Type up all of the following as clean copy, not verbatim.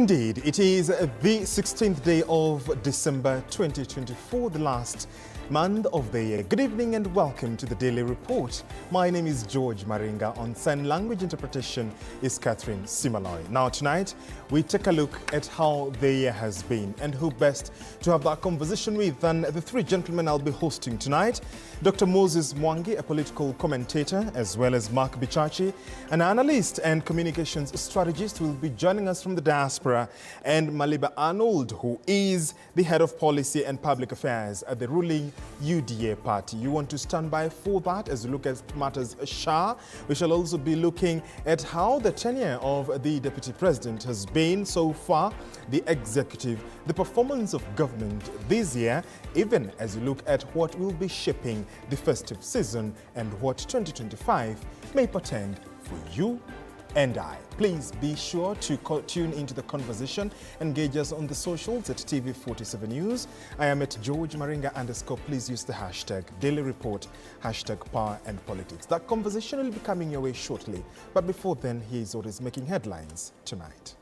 Indeed, it is the 16th day of December 2024, the last month of the year. Good evening and welcome to the Daily Report. My name is George Maringa. On sign language interpretation is Catherine Simaloy. Now tonight, we take a look at how the year has been and who best to have that conversation with than the three gentlemen I'll be hosting tonight. Dr. Moses Mwangi, a political commentator, as well as Mark Bichachi, an analyst and communications strategist, will be joining us from the diaspora, and Maliba Arnold, who is the head of policy and public affairs at the ruling UDA party. You want to stand by for that as we look at matters SHA. We shall also be looking at how the tenure of the deputy president has been so far, the executive, the performance of government this year, even as you look at what will be shaping the festive season and what 2025 may portend for you and I. Please be sure to tune into the conversation. Engage us on the socials at TV47 News. I am at George Maringa _. Please use the hashtag Daily Report, hashtag Power and Politics. That conversation will be coming your way shortly. But before then, here's what is making headlines tonight.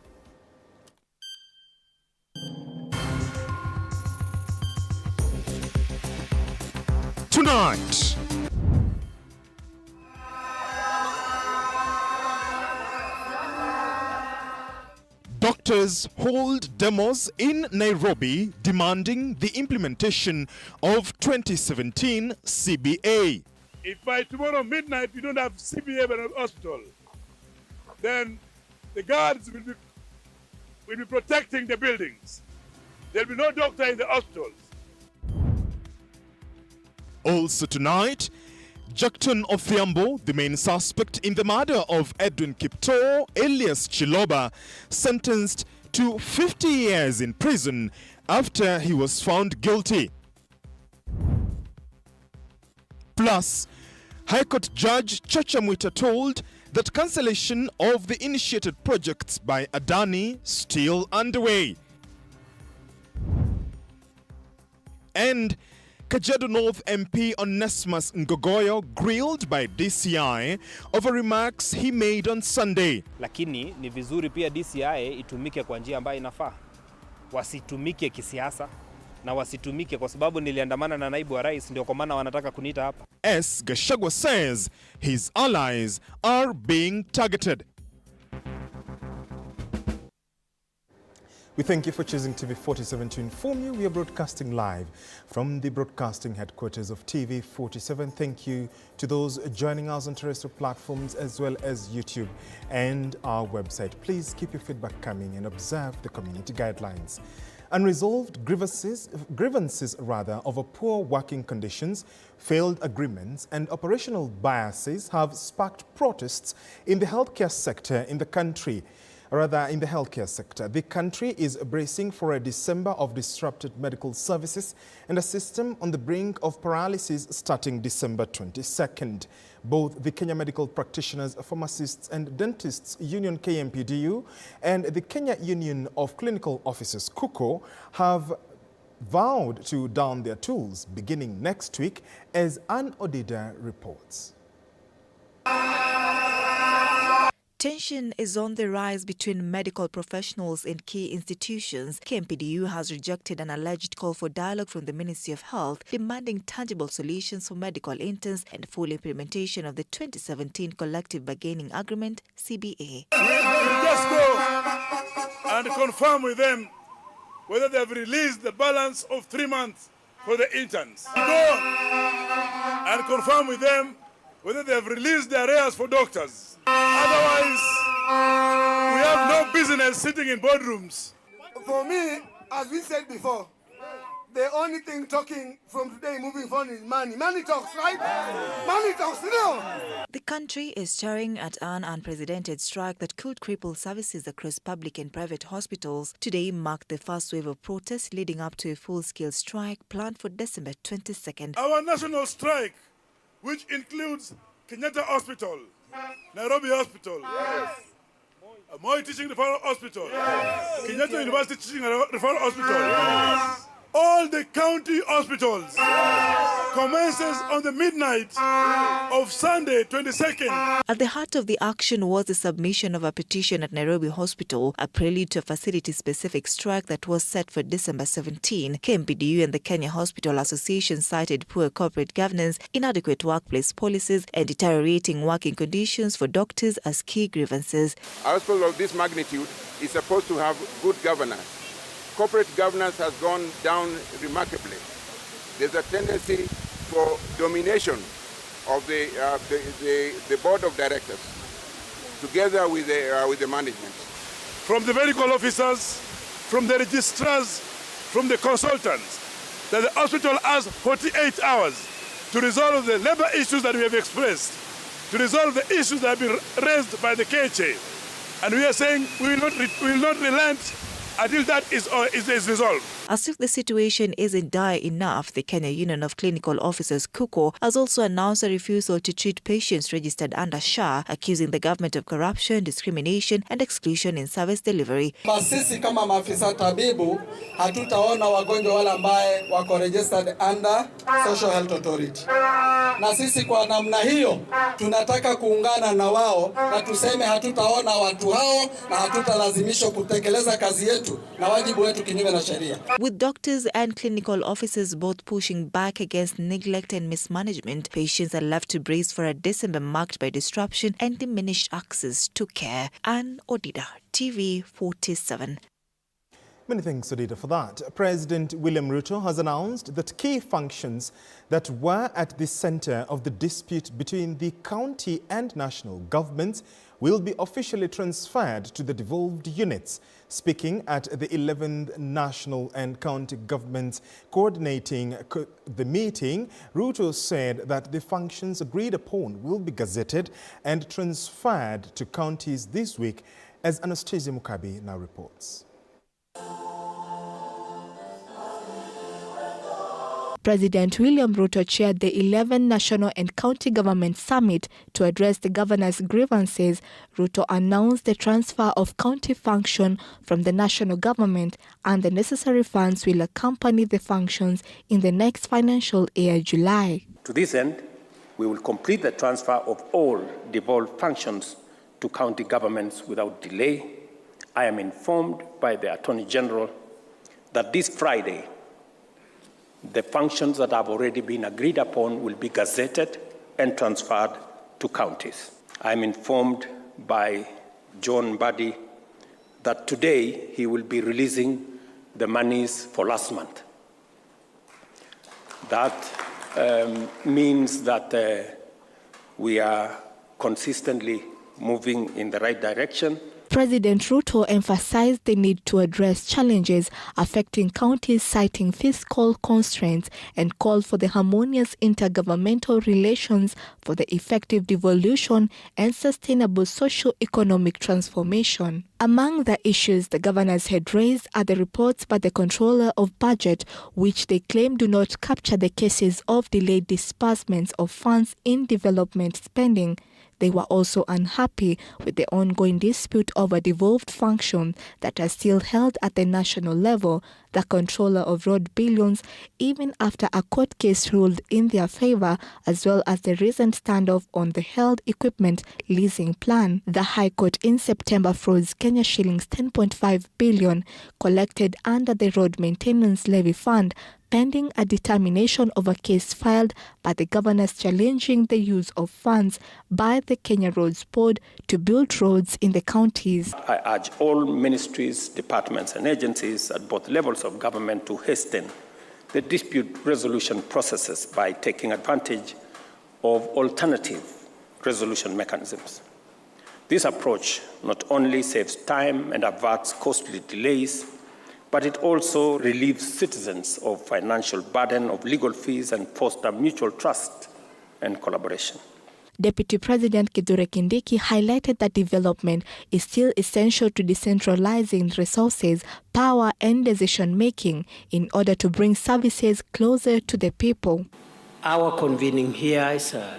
Tonight, doctors hold demos in Nairobi demanding the implementation of 2017 CBA. If by tomorrow midnight we don't have CBA in a hospital, then the guards will be protecting the buildings. There'll be no doctor in the hospitals. Also tonight, Jackton of Thiambo, the main suspect in the murder of Edwin Kiptoo, alias Chiloba, sentenced to 50 years in prison after he was found guilty. Plus, High Court Judge Chacha Mwita told that cancellation of the initiated projects by Adani still underway. And Kajiado North MP Onesmus Ngogoyo grilled by DCI over remarks he made on Sunday. Lakini ni vizuri pia DCI itumike kwa njia ambayo inafaa. Wasitumike kisiasa na wasitumike kwa sababu niliandamana na naibu wa rais ndio kwa maana wanataka kuniita hapa. S. Gachagua says his allies are being targeted. We thank you for choosing TV47 to inform you. We are broadcasting live from the broadcasting headquarters of TV47. Thank you to those joining us on terrestrial platforms as well as YouTube and our website. Please keep your feedback coming and observe the community guidelines. Unresolved grievances over poor working conditions, failed agreements and operational biases have sparked protests in the healthcare sector in the country. In the healthcare sector. The country is bracing for a December of disrupted medical services and a system on the brink of paralysis starting December 22nd. Both the Kenya Medical Practitioners, Pharmacists and Dentists Union KMPDU and the Kenya Union of Clinical Officers KUCO have vowed to down their tools beginning next week, as Ann Odida reports. Tension is on the rise between medical professionals in key institutions. KMPDU has rejected an alleged call for dialogue from the Ministry of Health, demanding tangible solutions for medical interns and full implementation of the 2017 Collective Bargaining Agreement, CBA. We'll just go and confirm with them whether they have released the balance of 3 months for the interns. We'll go and confirm with them whether they have released the arrears for doctors. Otherwise, we have no business sitting in boardrooms. For me, as we said before, the only thing talking from today moving forward is money. Money talks, right? Money talks, no! The country is staring at an unprecedented strike that could cripple services across public and private hospitals. Today marked the first wave of protests leading up to a full-scale strike planned for December 22nd. Our national strike, which includes Kenyatta Hospital, Nairobi Hospital, Moi Teaching Referral Hospital, Kenyatta University Teaching Referral Hospital, all the county hospitals, commences on the midnight of Sunday, 22nd. At the heart of the action was the submission of a petition at Nairobi Hospital, a prelude to a facility-specific strike that was set for December 17. KMPDU and the Kenya Hospital Association cited poor corporate governance, inadequate workplace policies, and deteriorating working conditions for doctors as key grievances. A hospital of this magnitude is supposed to have good governance. Corporate governance has gone down remarkably. There's a tendency for domination of the board of directors, together with the management. From the medical officers, from the registrars, from the consultants, that the hospital has 48 hours to resolve the labor issues that we have expressed, to resolve the issues that have been raised by the KHA. And we are saying we will not relent until that is resolved. As if the situation isn't dire enough, the Kenya Union of Clinical Officers, KUCO, has also announced a refusal to treat patients registered under SHA, accusing the government of corruption, discrimination and exclusion in service delivery. Sisi kama maafisa tabibu hatutaona wagonjwa wale ambaye wako registered under Social Health Authority. Na sisi kwa namna hiyo tunataka kuungana na wao na tuseme hatutaona watu hao na hatutalazimishwa kutekeleza kazi yetu na wajibu wetu kinyume na sheria. With doctors and clinical officers both pushing back against neglect and mismanagement, patients are left to brace for a December marked by disruption and diminished access to care. Anne Odida, TV47. Many thanks, Odida, for that. President William Ruto has announced that key functions that were at the center of the dispute between the county and national governments will be officially transferred to the devolved units. Speaking at the 11th National and County Governments coordinating the meeting, Ruto said that the functions agreed upon will be gazetted and transferred to counties this week, as Anastasia Mukabi now reports. President William Ruto chaired the 11th National and County Government Summit to address the governor's grievances. Ruto announced the transfer of county function from the national government, and the necessary funds will accompany the functions in the next financial year, July. To this end, we will complete the transfer of all devolved functions to county governments without delay. I am informed by the Attorney General that this Friday, the functions that have already been agreed upon will be gazetted and transferred to counties. I am informed by John Buddy that today he will be releasing the monies for last month. That means that we are consistently moving in the right direction. President Ruto emphasized the need to address challenges affecting counties, citing fiscal constraints, and called for the harmonious intergovernmental relations for the effective devolution and sustainable socio-economic transformation. Among the issues the governors had raised are the reports by the Controller of Budget, which they claim do not capture the cases of delayed disbursements of funds in development spending. They were also unhappy with the ongoing dispute over devolved functions that are still held at the national level, the Controller of Road Billions, even after a court case ruled in their favor, as well as the recent standoff on the held equipment leasing plan. The High Court in September froze Kenya shillings 10.5 billion collected under the Road Maintenance Levy Fund, pending a determination of a case filed by the governors challenging the use of funds by the Kenya Roads Board to build roads in the counties. I urge all ministries, departments and agencies at both levels of government to hasten the dispute resolution processes by taking advantage of alternative resolution mechanisms. This approach not only saves time and averts costly delays, but it also relieves citizens of financial burden of legal fees and foster mutual trust and collaboration. Deputy President Kithure Kindiki highlighted that development is still essential to decentralizing resources, power and decision-making in order to bring services closer to the people. Our convening here is a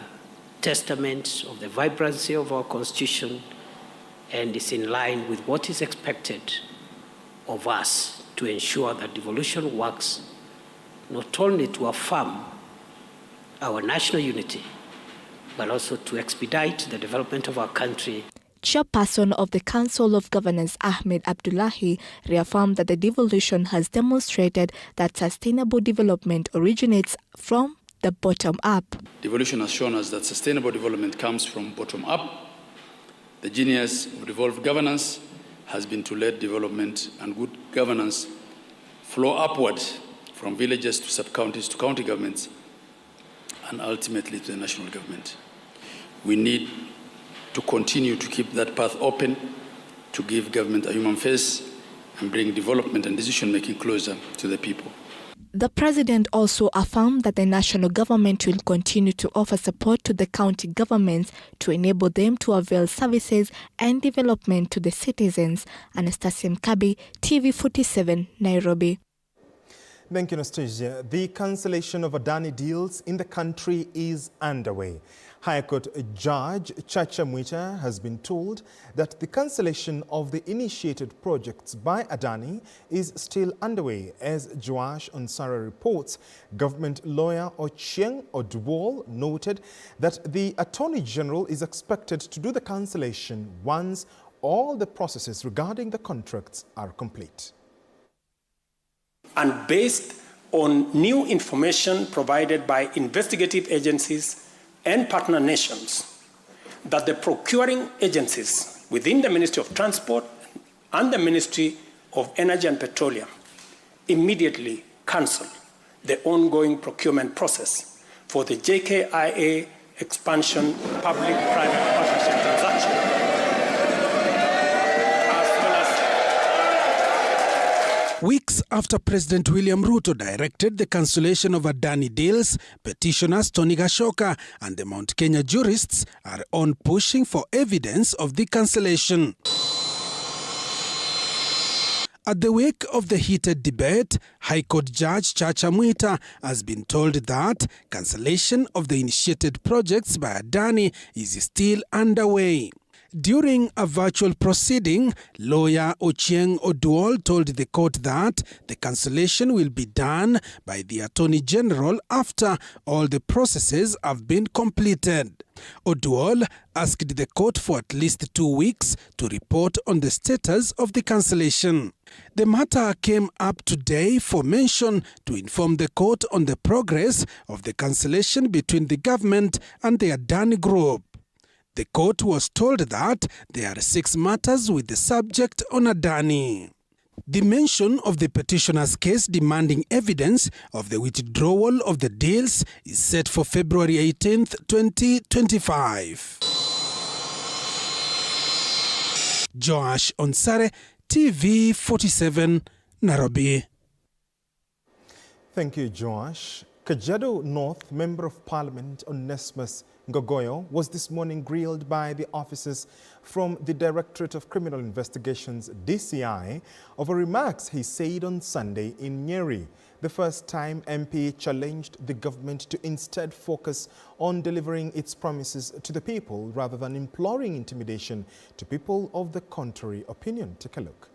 testament of the vibrancy of our Constitution and is in line with what is expected of us to ensure that devolution works not only to affirm our national unity, but also to expedite the development of our country. Chairperson of the Council of Governors Ahmed Abdullahi reaffirmed that the devolution has demonstrated that sustainable development originates from the bottom up. Devolution has shown us that sustainable development comes from bottom up. The genius of devolved governance has been to let development and good governance flow upward from villages to sub-counties to county governments and ultimately to the national government. We need to continue to keep that path open, to give government a human face and bring development and decision-making closer to the people. The president also affirmed that the national government will continue to offer support to the county governments to enable them to avail services and development to the citizens. Anastasia Mkabi, TV47, Nairobi. Thank you, Anastasia. The cancellation of Adani deals in the country is underway. High Court Judge Chacha Mwita has been told that the cancellation of the initiated projects by Adani is still underway. As Joash Onsara reports, government lawyer Ochieng Oduol noted that the Attorney General is expected to do the cancellation once all the processes regarding the contracts are complete. And based on new information provided by investigative agencies and partner nations, that the procuring agencies within the Ministry of Transport and the Ministry of Energy and Petroleum immediately cancel the ongoing procurement process for the JKIA expansion public-private partnership transaction. Weeks after President William Ruto directed the cancellation of Adani deals, petitioners Tony Gashoka and the Mount Kenya jurists are on pushing for evidence of the cancellation. At the wake of the heated debate, High Court Judge Chacha Mwita has been told that cancellation of the initiated projects by Adani is still underway. During a virtual proceeding, lawyer Ochieng Oduol told the court that the cancellation will be done by the Attorney General after all the processes have been completed. Oduol asked the court for at least 2 weeks to report on the status of the cancellation. The matter came up today for mention to inform the court on the progress of the cancellation between the government and the Adani Group. The court was told that there are 6 matters with the subject on Adani. The mention of the petitioner's case demanding evidence of the withdrawal of the deals is set for February 18th, 2025. Joash Onsare, TV47, Nairobi. Thank you, Joash. Kajiado North Member of Parliament Onesmus Ngogoyo was this morning grilled by the officers from the Directorate of Criminal Investigations, DCI, over remarks he said on Sunday in Nyeri. The first time MP challenged the government to instead focus on delivering its promises to the people rather than imploring intimidation to people of the contrary opinion. Take a look.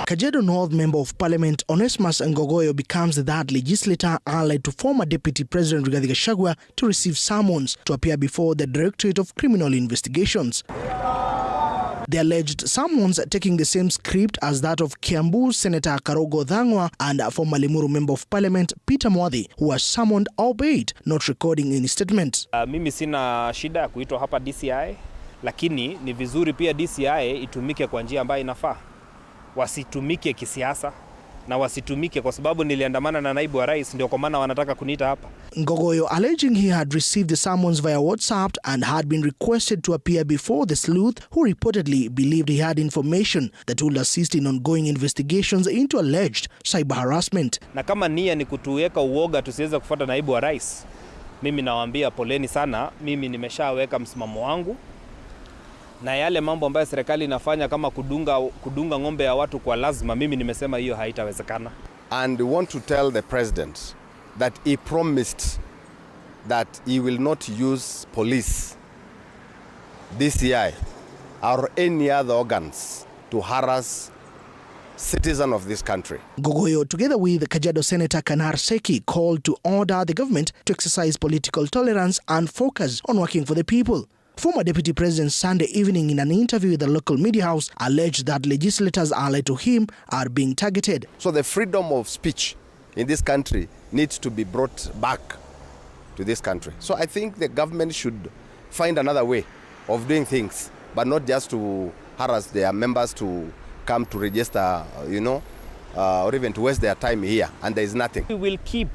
Kajiado North Member of Parliament Onesmus Ngogoyo becomes the third legislator allied to former Deputy President Rigathi Gachagua to receive summons to appear before the Directorate of Criminal Investigations. The alleged summons taking the same script as that of Kiambu Senator Karogo Dhangwa and former Limuru Member of Parliament Peter Mwadhi, who was summoned albeit not recording any statement. Mimi sina shida ya kuitwa hapa DCI, lakini ni vizuri pia DCI itumike kwa njia ambayo inafaa. Wasitumike kisiasa na wasitumike kwa sababu niliandamana na naibu wa rais, ndio kwa maana wanataka kuniita hapa. Ngogoyo alleging he had received the summons via WhatsApp and had been requested to appear before the sleuth who reportedly believed he had information that would assist in ongoing investigations into alleged cyber harassment. Na kama nia ni kutuweka uoga tusiweze kufuata naibu wa rais, mimi nawaambia poleni sana, mimi nimeshaweka msimamo wangu. Na yale mambo ambayo serikali inafanya kama kudunga ng'ombe ya watu kwa lazima, mimi nimesema hiyo haitawezekana. And we want to tell the president that he promised that he will not use police, DCI or any other organs to harass citizen of this country. Ngogoyo, together with Kajiado Senator Kanar Seki, called to order the government to exercise political tolerance and focus on working for the people. Former Deputy President Sunday evening in an interview with the local media house alleged that legislators allied to him are being targeted. So the freedom of speech in this country needs to be brought back to this country. So I think the government should find another way of doing things, but not just to harass their members to come to register, or even to waste their time here, and there is nothing. We will keep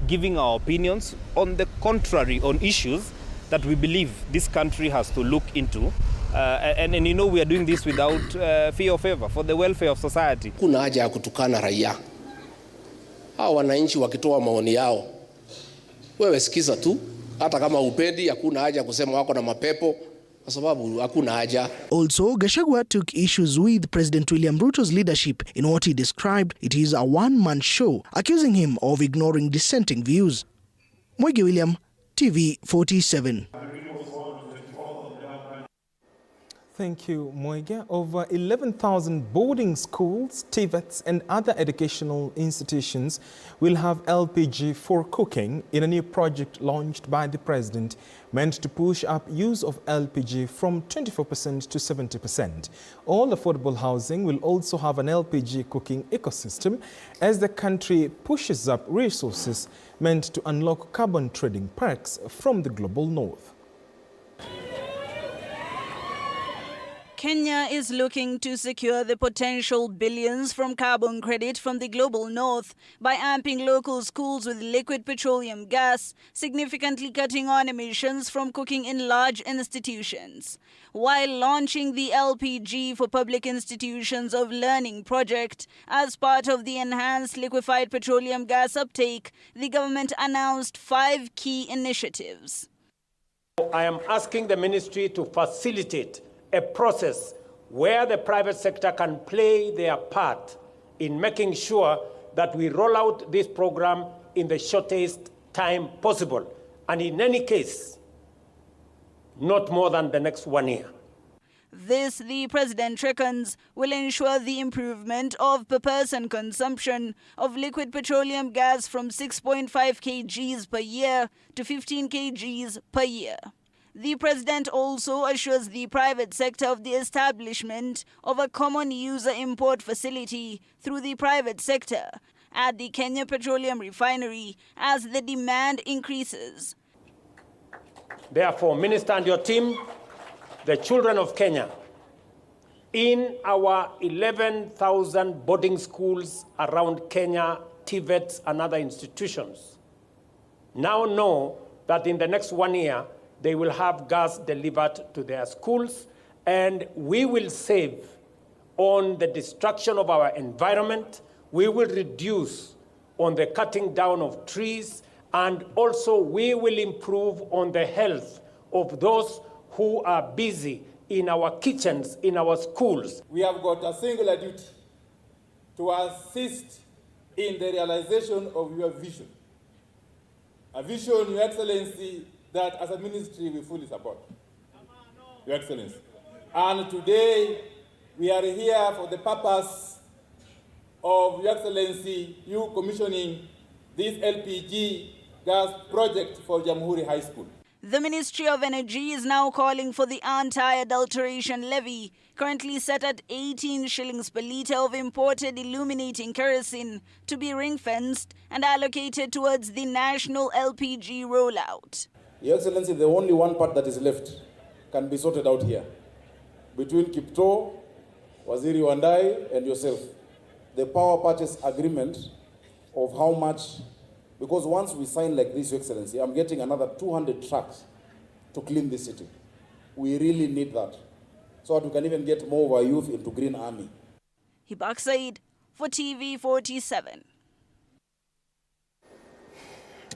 giving our opinions on the contrary on issues that we believe this country has to look into. And we are doing this without fear or favor, for the welfare of society. Kuna haja ya kutukana raia. Hao wananchi wakitoa maoni yao, wewe sikiza tu, hata kama upendi, hakuna haja ya kusema wako na mapepo. Also, Gachagua took issues with President William Ruto's leadership in what he described it is a one-man show, accusing him of ignoring dissenting views. Mwege William, TV47. Thank you, Mwege. Over 11,000 boarding schools, TVETs and other educational institutions will have LPG for cooking in a new project launched by the President, meant to push up use of LPG from 24% to 70%. All affordable housing will also have an LPG cooking ecosystem as the country pushes up resources meant to unlock carbon trading perks from the global north. Kenya is looking to secure the potential billions from carbon credit from the global north by amping local schools with liquid petroleum gas, significantly cutting on emissions from cooking in large institutions. While launching the LPG for Public Institutions of Learning project as part of the enhanced liquefied petroleum gas uptake, the government announced 5 key initiatives. I am asking the ministry to facilitate a process where the private sector can play their part in making sure that we roll out this program in the shortest time possible, and in any case, not more than the next 1 year. This, the President reckons, will ensure the improvement of per person consumption of liquid petroleum gas from 6.5 kgs per year to 15 kgs per year. The President also assures the private sector of the establishment of a common user import facility through the private sector at the Kenya Petroleum Refinery as the demand increases. Therefore, Minister and your team, the children of Kenya, in our 11,000 boarding schools around Kenya, TVETs and other institutions, now know that in the next 1 year, they will have gas delivered to their schools, and we will save on the destruction of our environment. We will reduce on the cutting down of trees, and also we will improve on the health of those who are busy in our kitchens, in our schools. We have got a singular duty to assist in the realization of your vision. A vision, Your Excellency, that as a ministry we fully support, Your Excellency. And today we are here for the purpose of, Your Excellency, you commissioning this LPG gas project for Jamhuri High School. The Ministry of Energy is now calling for the anti-adulteration levy, currently set at 18 shillings per litre of imported illuminating kerosene, to be ring-fenced and allocated towards the national LPG rollout. Your Excellency, the only one part that is left can be sorted out here between Kipto, Waziri Wandai, and yourself. The power purchase agreement of how much, because once we sign like this, Your Excellency, I'm getting another 200 trucks to clean this city. We really need that, so that we can even get more of our youth into Green Army. Hibak Said for TV47.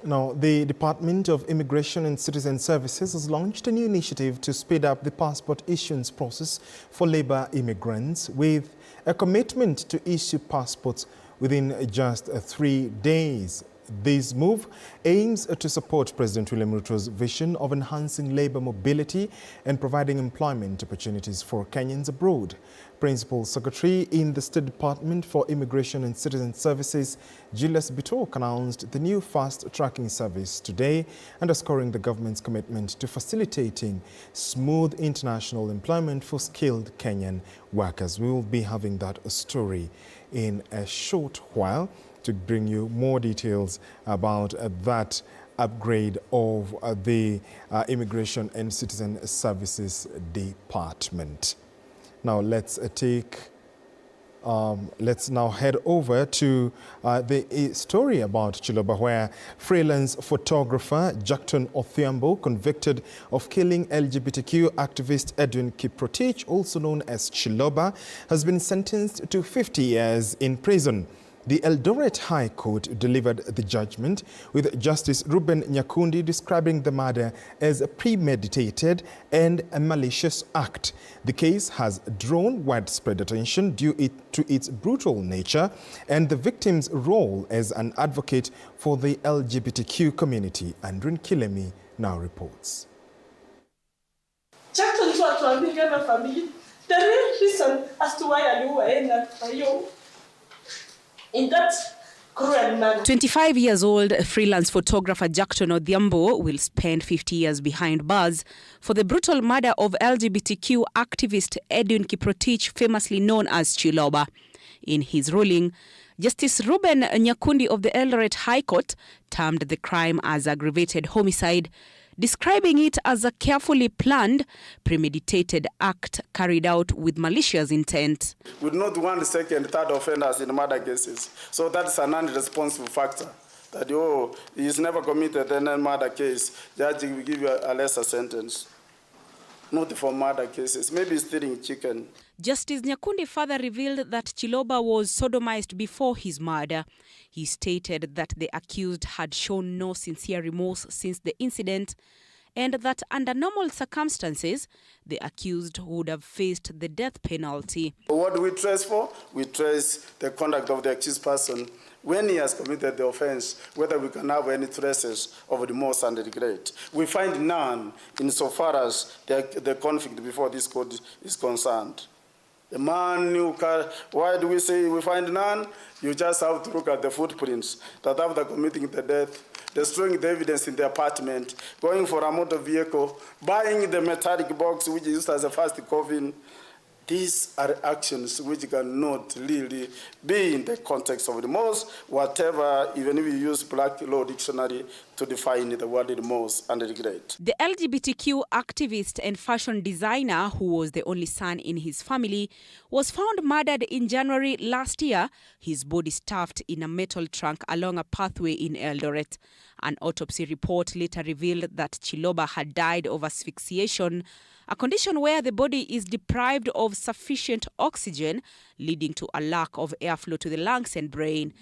Now, the Department of Immigration and Citizen Services has launched a new initiative to speed up the passport issuance process for labor immigrants, with a commitment to issue passports within just 3 days. This move aims to support President William Ruto's vision of enhancing labor mobility and providing employment opportunities for Kenyans abroad. Principal Secretary in the State Department for Immigration and Citizen Services, Julius Bitok, announced the new fast tracking service today, underscoring the government's commitment to facilitating smooth international employment for skilled Kenyan workers. We will be having that story in a short while to bring you more details about that upgrade of the Immigration and Citizen Services Department. Now let's now head over to the story about Chiloba, where freelance photographer Jackton Odhiambo, convicted of killing LGBTQ activist Edwin Kiprotich, also known as Chiloba, has been sentenced to 50 years in prison. The Eldoret High Court delivered the judgment, with Justice Ruben Nyakundi describing the murder as a premeditated and a malicious act. The case has drawn widespread attention due to its brutal nature and the victim's role as an advocate for the LGBTQ community. Andrin Kilemi now reports. Jackson family, the real reason as to why I knew in that cruel manner. 25 years old freelance photographer Jackton Odhiambo will spend 50 years behind bars for the brutal murder of LGBTQ activist Edwin Kiprotich, famously known as Chiloba. In his ruling, Justice Ruben Nyakundi of the Eldoret High Court termed the crime as aggravated homicide, describing it as a carefully planned, premeditated act carried out with malicious intent. We do not want second, third offenders in murder cases. So that's an unresponsible factor. That, he's never committed any murder case, judge will give you a lesser sentence. Not for murder cases, maybe stealing chicken. Justice Nyakundi further revealed that Chiloba was sodomized before his murder. He stated that the accused had shown no sincere remorse since the incident, and that under normal circumstances, the accused would have faced the death penalty. What do we trace for? We trace the conduct of the accused person when he has committed the offense, whether we can have any traces of remorse and regret. We find none insofar as the conflict before this court is concerned. The man who why do we say we find none? You just have to look at the footprints that after committing the death, destroying the evidence in the apartment, going for a motor vehicle, buying the metallic box which is used as a first coffin. These are actions which cannot really be in the context of remorse, whatever, even if we use Black Law Dictionary to define the word remorse and regret. The LGBTQ activist and fashion designer, who was the only son in his family, was found murdered in January last year, his body stuffed in a metal trunk along a pathway in Eldoret. An autopsy report later revealed that Chiloba had died of asphyxiation, a condition where the body is deprived of sufficient oxygen, leading to a lack of airflow to the lungs and brain.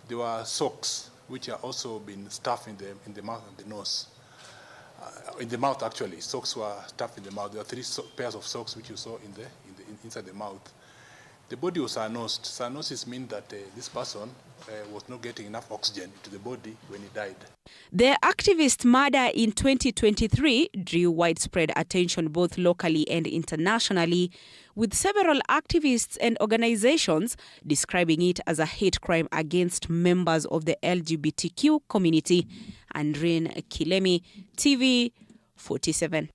There were socks which are also been stuffed in the mouth and the nose. In the mouth, actually, socks were stuffed in the mouth. There were 3 pairs of socks which you saw inside the mouth. The body was cyanosed. Cyanosis means that this person was not getting enough oxygen to the body when he died. The activist murder in 2023 drew widespread attention both locally and internationally, with several activists and organizations describing it as a hate crime against members of the LGBTQ community. Andrin Kilemi, TV47.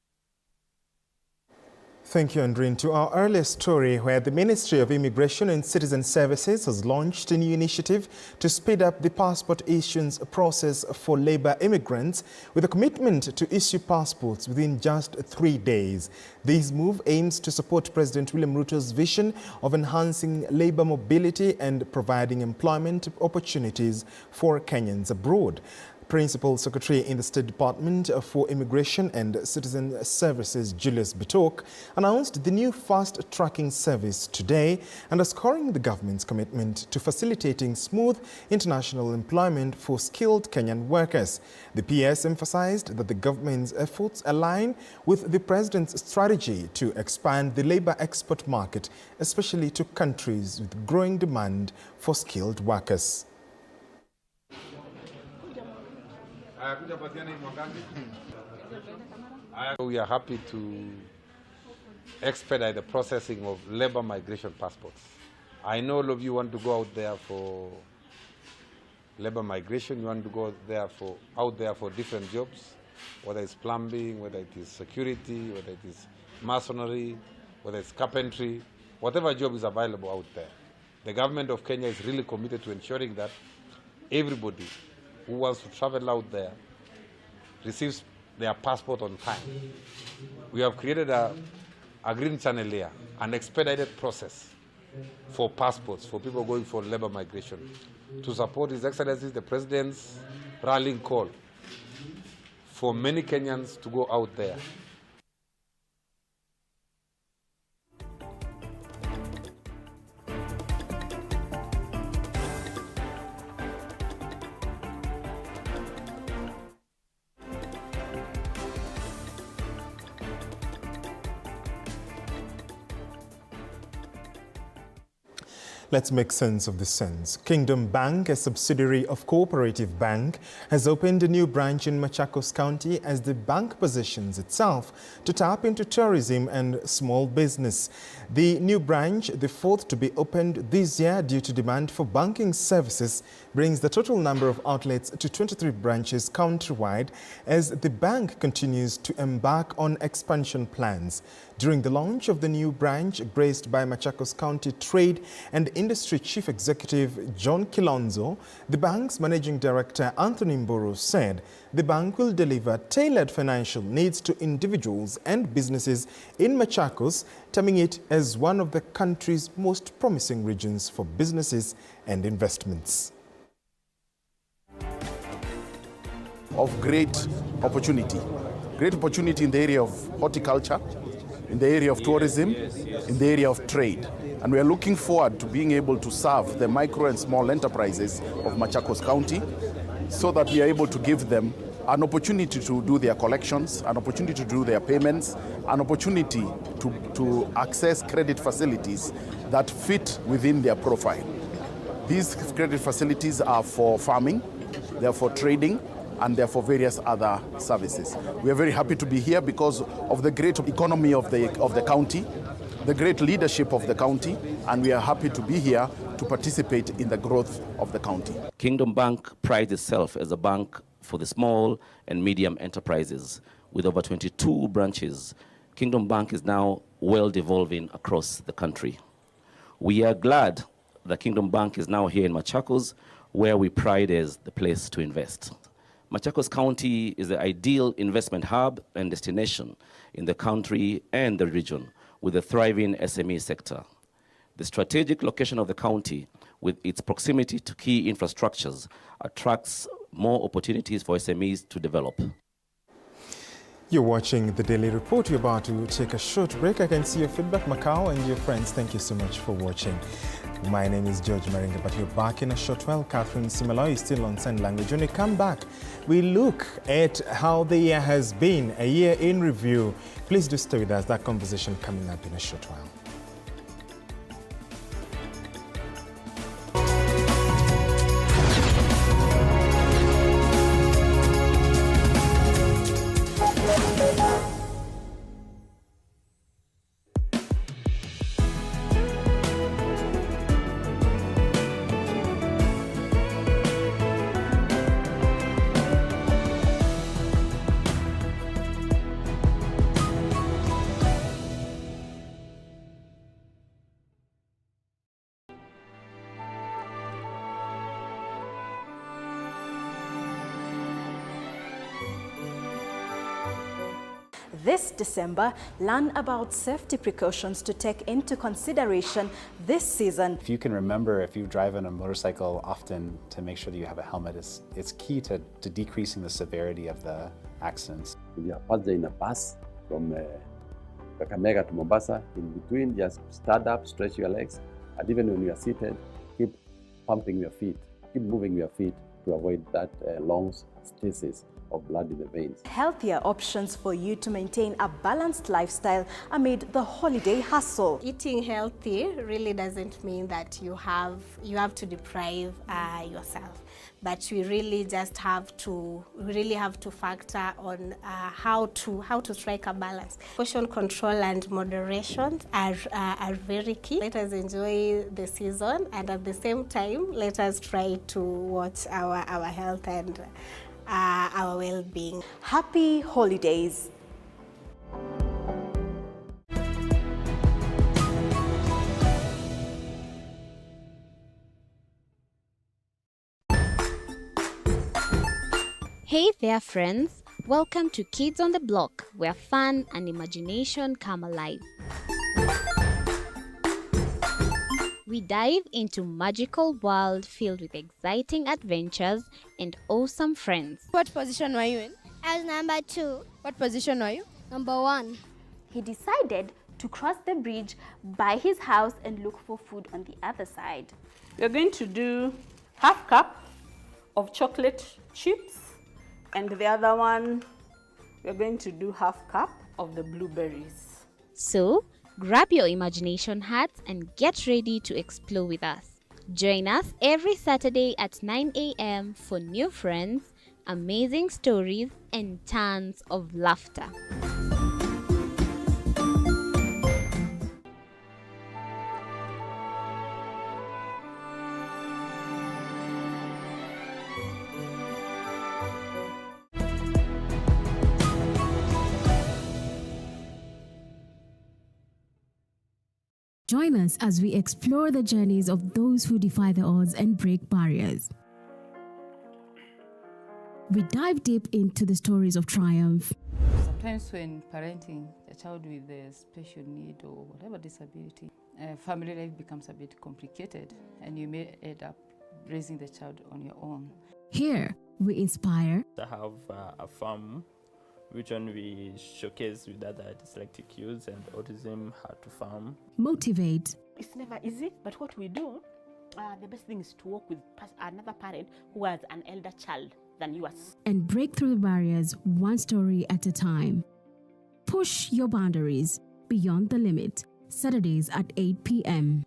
Thank you, Andrin. To our earlier story, where the Ministry of Immigration and Citizen Services has launched a new initiative to speed up the passport issuance process for labor immigrants with a commitment to issue passports within just 3 days. This move aims to support President William Ruto's vision of enhancing labor mobility and providing employment opportunities for Kenyans abroad. Principal Secretary in the State Department for Immigration and Citizen Services, Julius Bitok, announced the new fast-tracking service today, underscoring the government's commitment to facilitating smooth international employment for skilled Kenyan workers. The PS emphasized that the government's efforts align with the president's strategy to expand the labor export market, especially to countries with growing demand for skilled workers. We are happy to expedite the processing of labor migration passports. I know all of you want to go out there for labor migration. You want to go out there for different jobs, whether it's plumbing, whether it is security, whether it is masonry, whether it's carpentry, whatever job is available out there. The government of Kenya is really committed to ensuring that everybody who wants to travel out there receives their passport on time. We have created a green channel here, an expedited process for passports for people going for labor migration to support His Excellency the President's rallying call for many Kenyans to go out there. Let's make sense of the sense. Kingdom Bank, a subsidiary of Cooperative Bank, has opened a new branch in Machakos County as the bank positions itself to tap into tourism and small business. The new branch, the fourth to be opened this year due to demand for banking services, brings the total number of outlets to 23 branches countrywide as the bank continues to embark on expansion plans. During the launch of the new branch, graced by Machakos County Trade and Industry Chief Executive John Kilonzo, the bank's Managing Director Anthony Mburu said the bank will deliver tailored financial needs to individuals and businesses in Machakos, terming it as one of the country's most promising regions for businesses and investments. Of great opportunity in the area of horticulture, in the area of tourism, in the area of trade. And we are looking forward to being able to serve the micro and small enterprises of Machakos County so that we are able to give them an opportunity to do their collections, an opportunity to do their payments, an opportunity to access credit facilities that fit within their profile. These credit facilities are for farming, they are for trading, and therefore various other services. We are very happy to be here because of the great economy of the county, the great leadership of the county, and we are happy to be here to participate in the growth of the county. Kingdom Bank prides itself as a bank for the small and medium enterprises. With over 22 branches, Kingdom Bank is now well devolving across the country. We are glad that Kingdom Bank is now here in Machakos, where we pride as the place to invest. Machakos County is the ideal investment hub and destination in the country and the region with a thriving SME sector. The strategic location of the county with its proximity to key infrastructures attracts more opportunities for SMEs to develop. You're watching The Daily Report. You're about to take a short break. I can see your feedback, Macau, and your friends. Thank you so much for watching. My name is George Maringa, but you're back in a short while. Catherine Simaloy is still on sign language. When we come back, we look at how the year has been, a year in review. Please do stay with us. That conversation coming up in a short while. This December, learn about safety precautions to take into consideration this season. If you can remember, if you drive on a motorcycle often, to make sure that you have a helmet, it's key to decreasing the severity of the accidents. If you are passing in a bus from Kakamega to Mombasa, in between, just stand up, stretch your legs, and even when you are seated, keep pumping your feet, keep moving your feet to avoid that long stasis of blood in the veins. Healthier options for you to maintain a balanced lifestyle amid the holiday hustle. Eating healthy really doesn't mean that you have to deprive yourself, but we really just have to factor on how to strike a balance. Portion control and moderation are very key. Let us enjoy the season, and at the same time, let us try to watch our health and our well-being. Happy holidays. Hey there friends, welcome to Kids on the Block, where fun and imagination come alive. We dive into magical world filled with exciting adventures and awesome friends. What position were you in? I was number 2. What position were you? Number 1. He decided to cross the bridge by his house and look for food on the other side. We're going to do half cup of chocolate chips, and the other one, we're going to do half cup of the blueberries. So, grab your imagination hats and get ready to explore with us. Join us every Saturday at 9 a.m. for new friends, amazing stories, and tons of laughter. Join us as we explore the journeys of those who defy the odds and break barriers. We dive deep into the stories of triumph. Sometimes when parenting a child with a special need or whatever disability, family life becomes a bit complicated and you may end up raising the child on your own. Here, we inspire. I have a farm which one we showcase with other dyslexic youths and autism, how to farm. Motivate. It's never easy, but what we do, the best thing is to work with another parent who has an elder child than yours. And break through the barriers one story at a time. Push your boundaries beyond the limit. Saturdays at 8 p.m.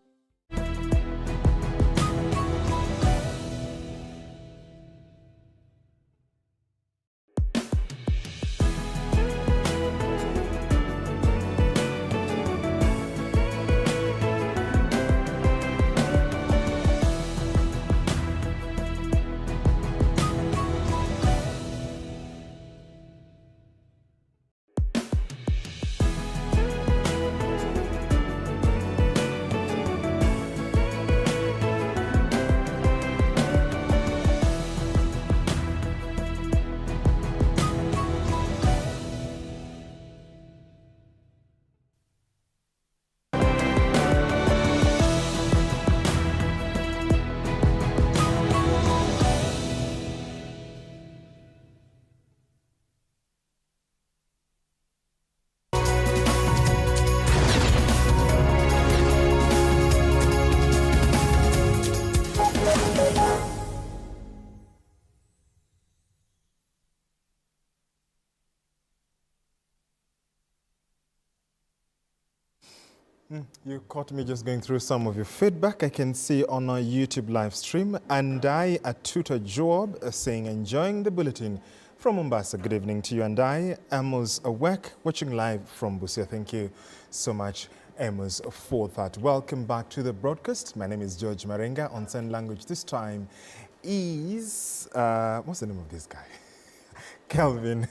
You caught me just going through some of your feedback. I can see on our YouTube live stream. And I, at Tutor Joab, saying, enjoying the bulletin from Mombasa. Good evening to you. And I, Amos Awek, watching live from Busia. Thank you so much, Amos, for that. Welcome back to the broadcast. My name is George Maringa. On sign language this time is, what's the name of this guy? Kelvin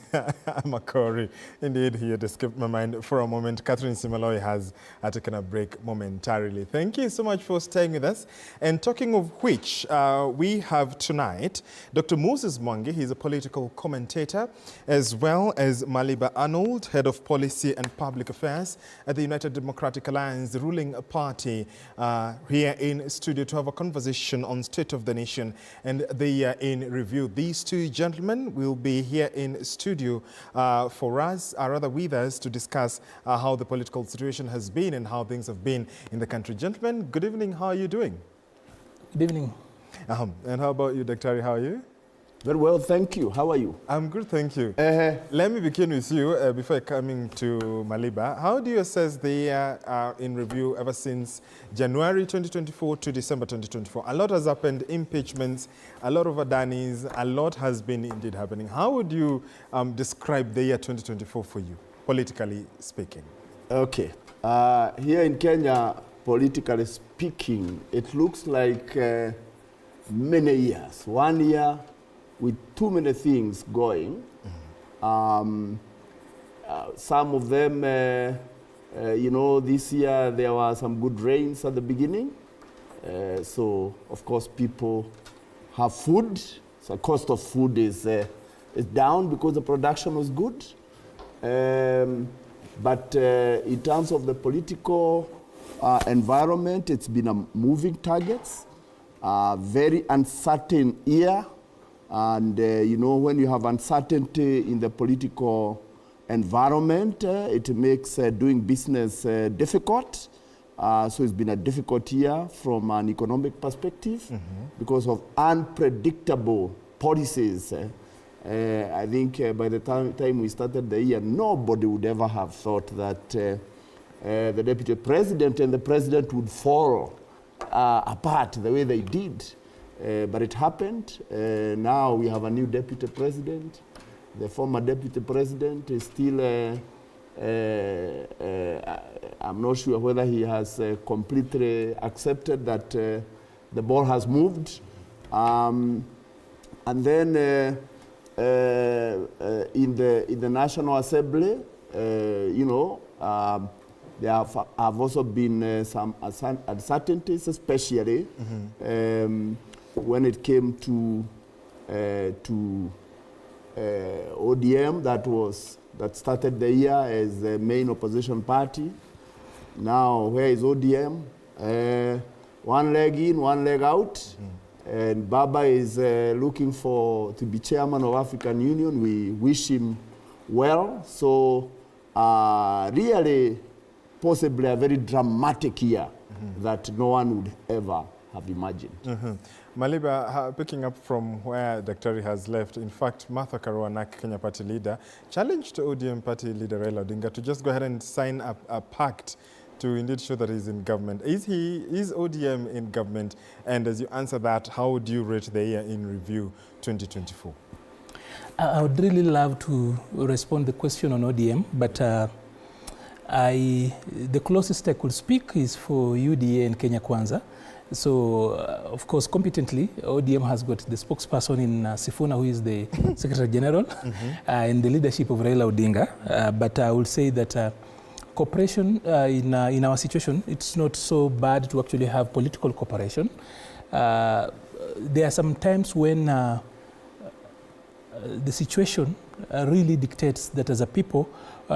Makori. Indeed, he had escaped my mind for a moment. Catherine Simaloi has taken a break momentarily. Thank you so much for staying with us. And talking of which, we have tonight Dr. Moses Mwangi. He's a political commentator, as well as Maliba Arnold, Head of Policy and Public Affairs at the United Democratic Alliance, the ruling party, here in studio to have a conversation on State of the Nation and the year in review. These two gentlemen will be here in studio for us, or rather with us, to discuss how the political situation has been and how things have been in the country. Gentlemen, good evening. How are you doing? Good evening. And how about you, Dr. How are you? Very well, thank you. How are you? I'm good, thank you. Let me begin with you before coming to Maliba. How do you assess the year in review ever since January 2024 to December 2024? A lot has happened, impeachments, a lot of Adanis, a lot has been indeed happening. How would you describe the year 2024 for you, politically speaking? Okay. Here in Kenya, politically speaking, it looks like many years. 1 year with too many things going. Some of them, you know, this year there were some good rains at the beginning. So, of course, people have food. So, cost of food is down because the production was good. But in terms of the political environment, it's been a moving target, very uncertain year. And, you know, when you have uncertainty in the political environment, it makes doing business difficult. So it's been a difficult year from an economic perspective because of unpredictable policies. I think by the time we started the year, nobody would ever have thought that the deputy president and the president would fall apart the way they did. But it happened. Now we have a new deputy president. The former deputy president is still, I'm not sure whether he has completely accepted that the ball has moved. And then in the National Assembly, you know, there have also been some uncertainties, especially when it came to ODM, that started the year as the main opposition party. Now, where is ODM? One leg in, one leg out. And Baba is looking to be chairman of African Union. We wish him well. So, really, possibly a very dramatic year that no one would ever have imagined. Maliba, picking up from where Daktari has left, in fact, Martha Karua, Kenya Party leader, challenged ODM Party leader Raila Odinga to just go ahead and sign a pact to indeed show that he's in government. Is ODM in government? And as you answer that, how would you rate the year in review 2024? I would really love to respond to the question on ODM, but the closest I could speak is for UDA and Kenya Kwanza. So, of course, competently, ODM has got the spokesperson in Sifuna, who is the Secretary General, and the leadership of Raila Odinga. But I will say that cooperation in our situation, it's not so bad to actually have political cooperation. There are some times when the situation really dictates that as a people,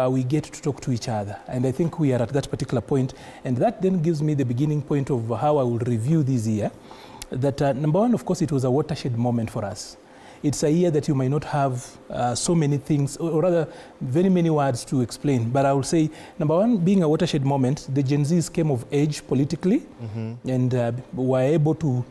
we get to talk to each other. And I think we are at that particular point. And that then gives me the beginning point of how I will review this year. That number one, of course, it was a watershed moment for us. It's a year that you might not have so many things, or rather very many words to explain. But I will say, number one, being a watershed moment, the Gen Zs came of age politically and were able to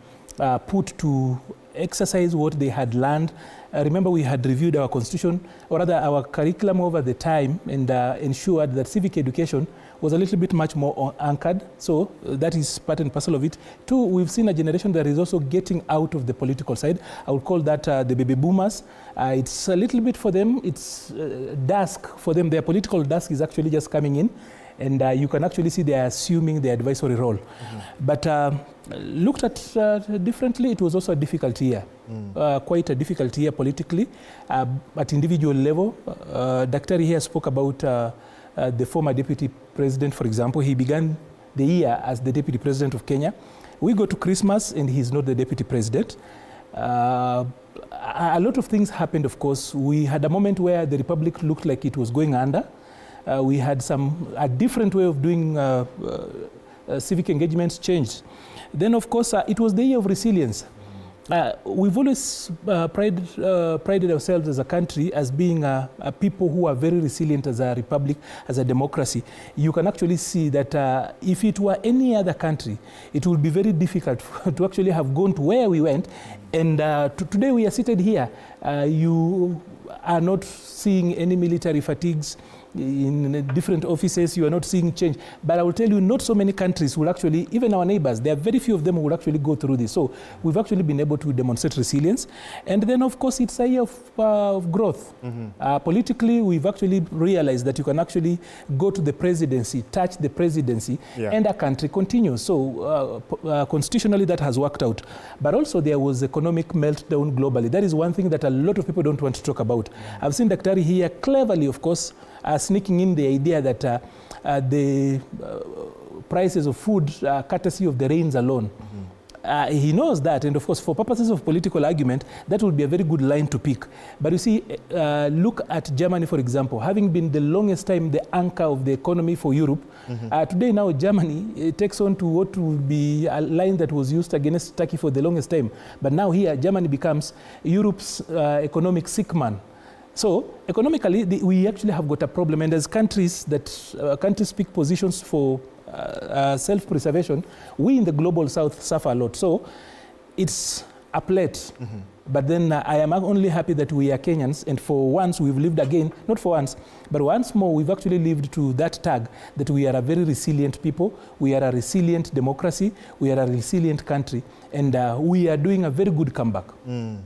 put to exercise what they had learned. Remember, we had reviewed our constitution, or rather our curriculum over the time, and ensured that civic education was a little bit much more anchored. So that is part and parcel of it. Two, we've seen a generation that is also getting out of the political side. I would call that the baby boomers. It's a little bit for them, it's dusk for them. Their political dusk is actually just coming in. And you can actually see they are assuming the advisory role. But looked at differently, it was also a difficult year, quite a difficult year politically. At individual level, Daktari here spoke about the former deputy president, for example. He began the year as the deputy president of Kenya. We go to Christmas and he's not the deputy president. A lot of things happened, of course. We had a moment where the republic looked like it was going under. We had a different way of doing civic engagements changed. Then, of course, it was the year of resilience. We've always prided ourselves as a country as being a people who are very resilient as a republic, as a democracy. You can actually see that if it were any other country, it would be very difficult to actually have gone to where we went. And today we are seated here. You are not seeing any military fatigues in different offices. You are not seeing change. But I will tell you, not so many countries will actually, even our neighbors, there are very few of them who will actually go through this. So we've actually been able to demonstrate resilience. And then, of course, it's a year of growth. Politically, we've actually realized that you can actually go to the presidency, touch the presidency, and a country continues. So constitutionally, that has worked out. But also, there was economic meltdown globally. That is one thing that a lot of people don't want to talk about. I've seen Daktari here cleverly, of course, sneaking in the idea that the prices of food are courtesy of the rains alone. He knows that, and of course, for purposes of political argument, that would be a very good line to pick. But you see, look at Germany, for example, having been the longest time the anchor of the economy for Europe. Today now, Germany takes on to what would be a line that was used against Turkey for the longest time. But now here, Germany becomes Europe's economic sick man. So economically, we actually have got a problem, and as countries pick positions for self-preservation, we in the global south suffer a lot. So it's a plate. But then I am only happy that we are Kenyans, and for once we've lived again, not for once, but once more we've actually lived to that tag that we are a very resilient people, we are a resilient democracy, we are a resilient country, and we are doing a very good comeback.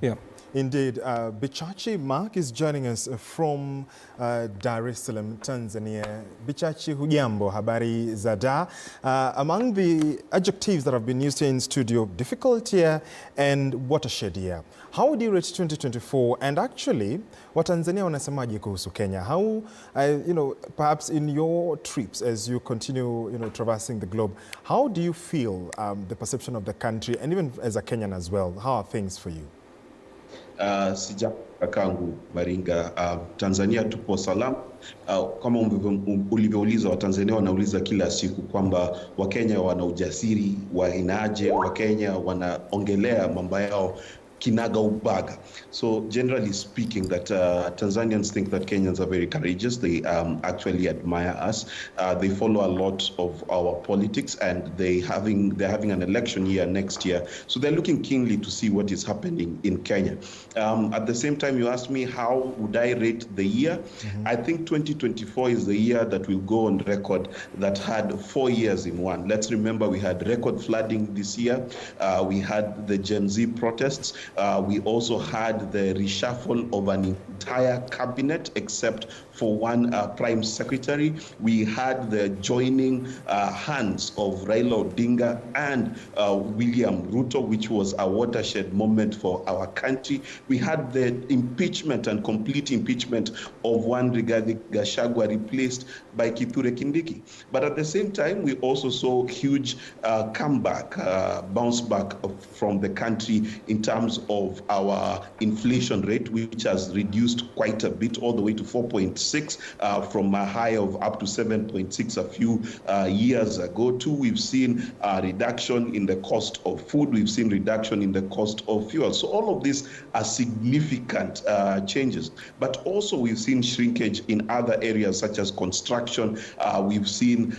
Yeah. Indeed. Bichachi Mark is joining us from Dar es Salaam, Tanzania. Bichachi, hujambo, habari za da. Among the adjectives that have been used here in studio, difficult year and watershed year. How would you rate 2024? And actually, what Tanzania wanasemaje kuhusu Kenya? How, perhaps in your trips as you continue, traversing the globe, how do you feel the perception of the country, and even as a Kenyan as well? How are things for you? Sija kakangu Maringa, Tanzania tupo salama. Kama ulivyouliza, Watanzania wanauliza kila siku kwamba Wakenya wana ujasiri wa ainaje, Wakenya wanaongelea mambo yao kinaga ubaga. So generally speaking, that Tanzanians think that Kenyans are very courageous. They actually admire us. They follow a lot of our politics, and they're having an election year next year. So they're looking keenly to see what is happening in Kenya. At the same time, you asked me how would I rate the year. I think 2024 is the year that will go on record that had 4 years in one. Let's remember, we had record flooding this year. We had the Gen Z protests. We also had the reshuffle of an entire cabinet except for one prime secretary. We had the joining hands of Raila Odinga and William Ruto, which was a watershed moment for our country. We had the impeachment and complete impeachment of one Rigathi Gachagua replaced by Kithure Kindiki. But at the same time, we also saw huge comeback, bounce back from the country in terms of our inflation rate, which has reduced quite a bit, all the way to 4.6 from a high of up to 7.6 a few years ago. Too, we've seen a reduction in the cost of food. We've seen reduction in the cost of fuel. So all of these are significant changes. But also we've seen shrinkage in other areas such as construction. We've seen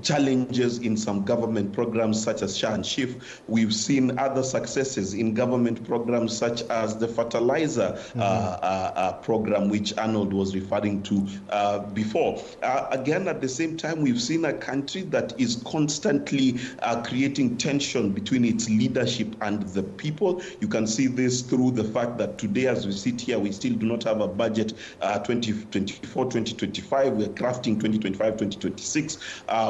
challenges in some government programs such as SHA and SHIF. We've seen other successes in government programs such as the fertilizer program, which Arnold was referring to before. Again, at the same time, we've seen a country that is constantly creating tension between its leadership and the people. You can see this through the fact that today, as we sit here, we still do not have a budget 2024-2025. We're crafting 2025-2026.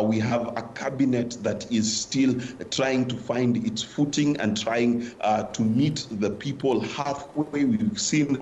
We have a cabinet that is still trying to find its footing and trying to meet the people halfway. We've seen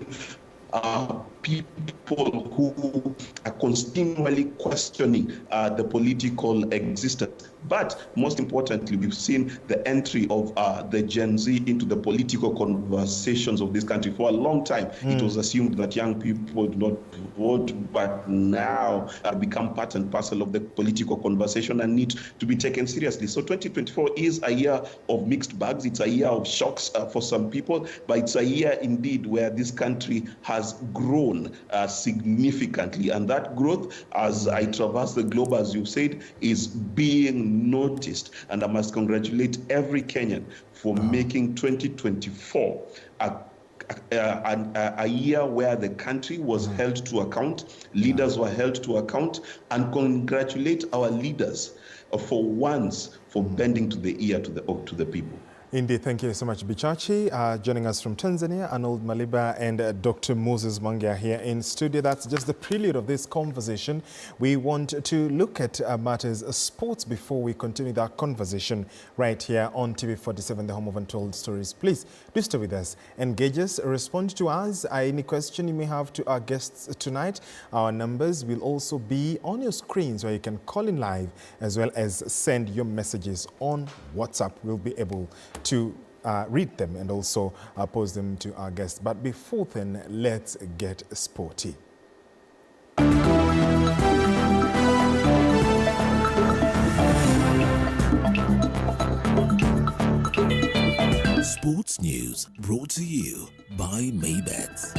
people who are continually questioning the political existence. But most importantly, we've seen the entry of the Gen Z into the political conversations of this country. For a long time, it was assumed that young people do not vote, but now become part and parcel of the political conversation and need to be taken seriously. So 2024 is a year of mixed bags. It's a year of shocks for some people, but it's a year indeed where this country has grown significantly. And that growth, as I traverse the globe, as you've said, is being noticed. And I must congratulate every Kenyan for making 2024 a year where the country was held to account, leaders were held to account, and congratulate our leaders for once for bending to the ear to the people. Indeed, thank you so much, Bichachi. Joining us from Tanzania, Arnold Maliba and Dr. Moses Mangia here in studio. That's just the prelude of this conversation. We want to look at matters of sports before we continue that conversation right here on TV47, the home of untold stories. Please do stay with us. Engage us, respond to us. Any question you may have to our guests tonight. Our numbers will also be on your screens where you can call in live as well as send your messages on WhatsApp. We'll be able to read them and also pose them to our guests. But before then, let's get sporty. Sports news brought to you by Maybets.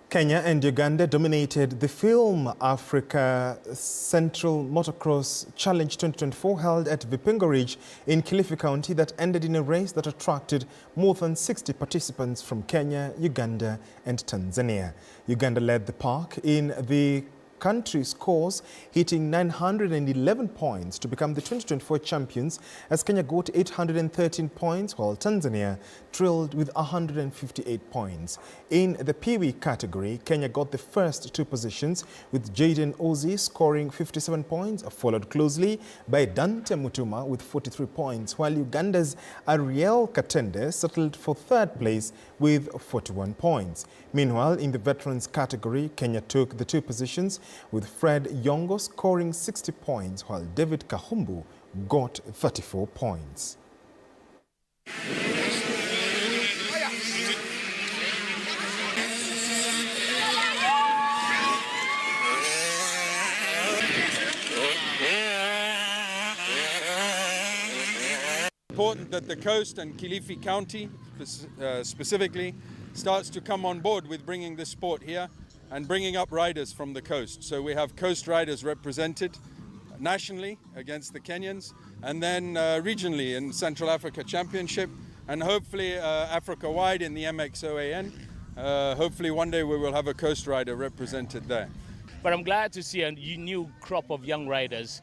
Kenya and Uganda dominated the Film Africa Central Motocross Challenge 2024 held at Vipingo Ridge in Kilifi County that ended in a race that attracted more than 60 participants from Kenya, Uganda and Tanzania. Uganda led the park in the country scores, hitting 911 points to become the 2024 champions, as Kenya got 813 points, while Tanzania trailed with 158 points. In the Pee-wee category, Kenya got the first two positions, with Jaden Ozi scoring 57 points, followed closely by Dante Mutuma with 43 points, while Uganda's Ariel Katende settled for third place with 41 points. Meanwhile, in the veterans category, Kenya took the two positions, with Fred Yongo scoring 60 points, while David Kahumbu got 34 points. Important that the coast and Kilifi County specifically starts to come on board with bringing this sport here and bringing up riders from the coast. So we have coast riders represented nationally against the Kenyans, and then regionally in Central Africa Championship, and hopefully Africa-wide in the MXOAN. Hopefully one day we will have a coast rider represented there. But I'm glad to see a new crop of young riders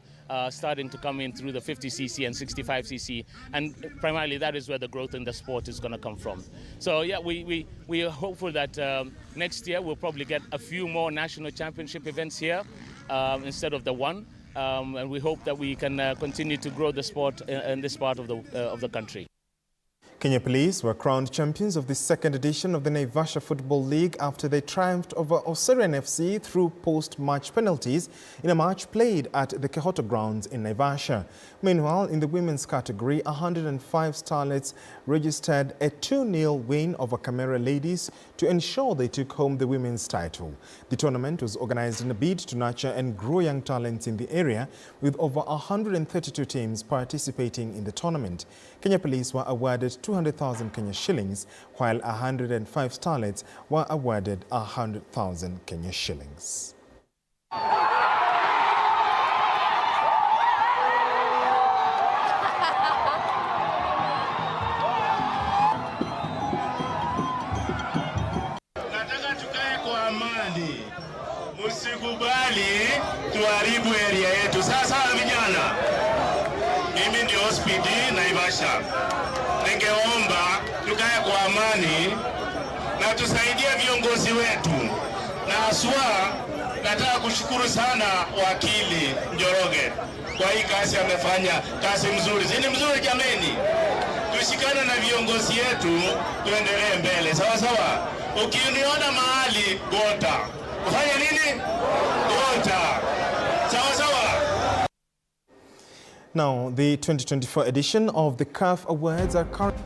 starting to come in through the 50cc and 65cc, and primarily that is where the growth in the sport is going to come from. So yeah, we are hopeful that next year we'll probably get a few more national championship events here instead of the one, and we hope that we can continue to grow the sport in this part of the country. Kenya Police were crowned champions of the second edition of the Naivasha Football League after they triumphed over Oserian FC through post-match penalties in a match played at the Kehoto grounds in Naivasha. Meanwhile, in the women's category, 105 starlets registered a 2-0 win over Camera Ladies to ensure they took home the women's title. The tournament was organized in a bid to nurture and grow young talents in the area, with over 132 teams participating in the tournament. Kenya Police were awarded 200,000 Kenya shillings, while 105 starlets were awarded 100,000 Kenya shillings. Tusikubali tuharibu area yetu. Sasa vijana, mimi ndio SPD Naivasha. Ningeomba tukae kwa amani na tusaidie viongozi wetu, na haswa nataka kushukuru sana wakili Njoroge kwa hii kazi, amefanya kazi mzuri. Zini mzuri jameni, tushikane na viongozi yetu tuendelee mbele, sawa sawa. Ukiniona mahali gota, ufanye nini? Gota, sawa sawa. Now, the 2024 edition of the CAF Awards are currently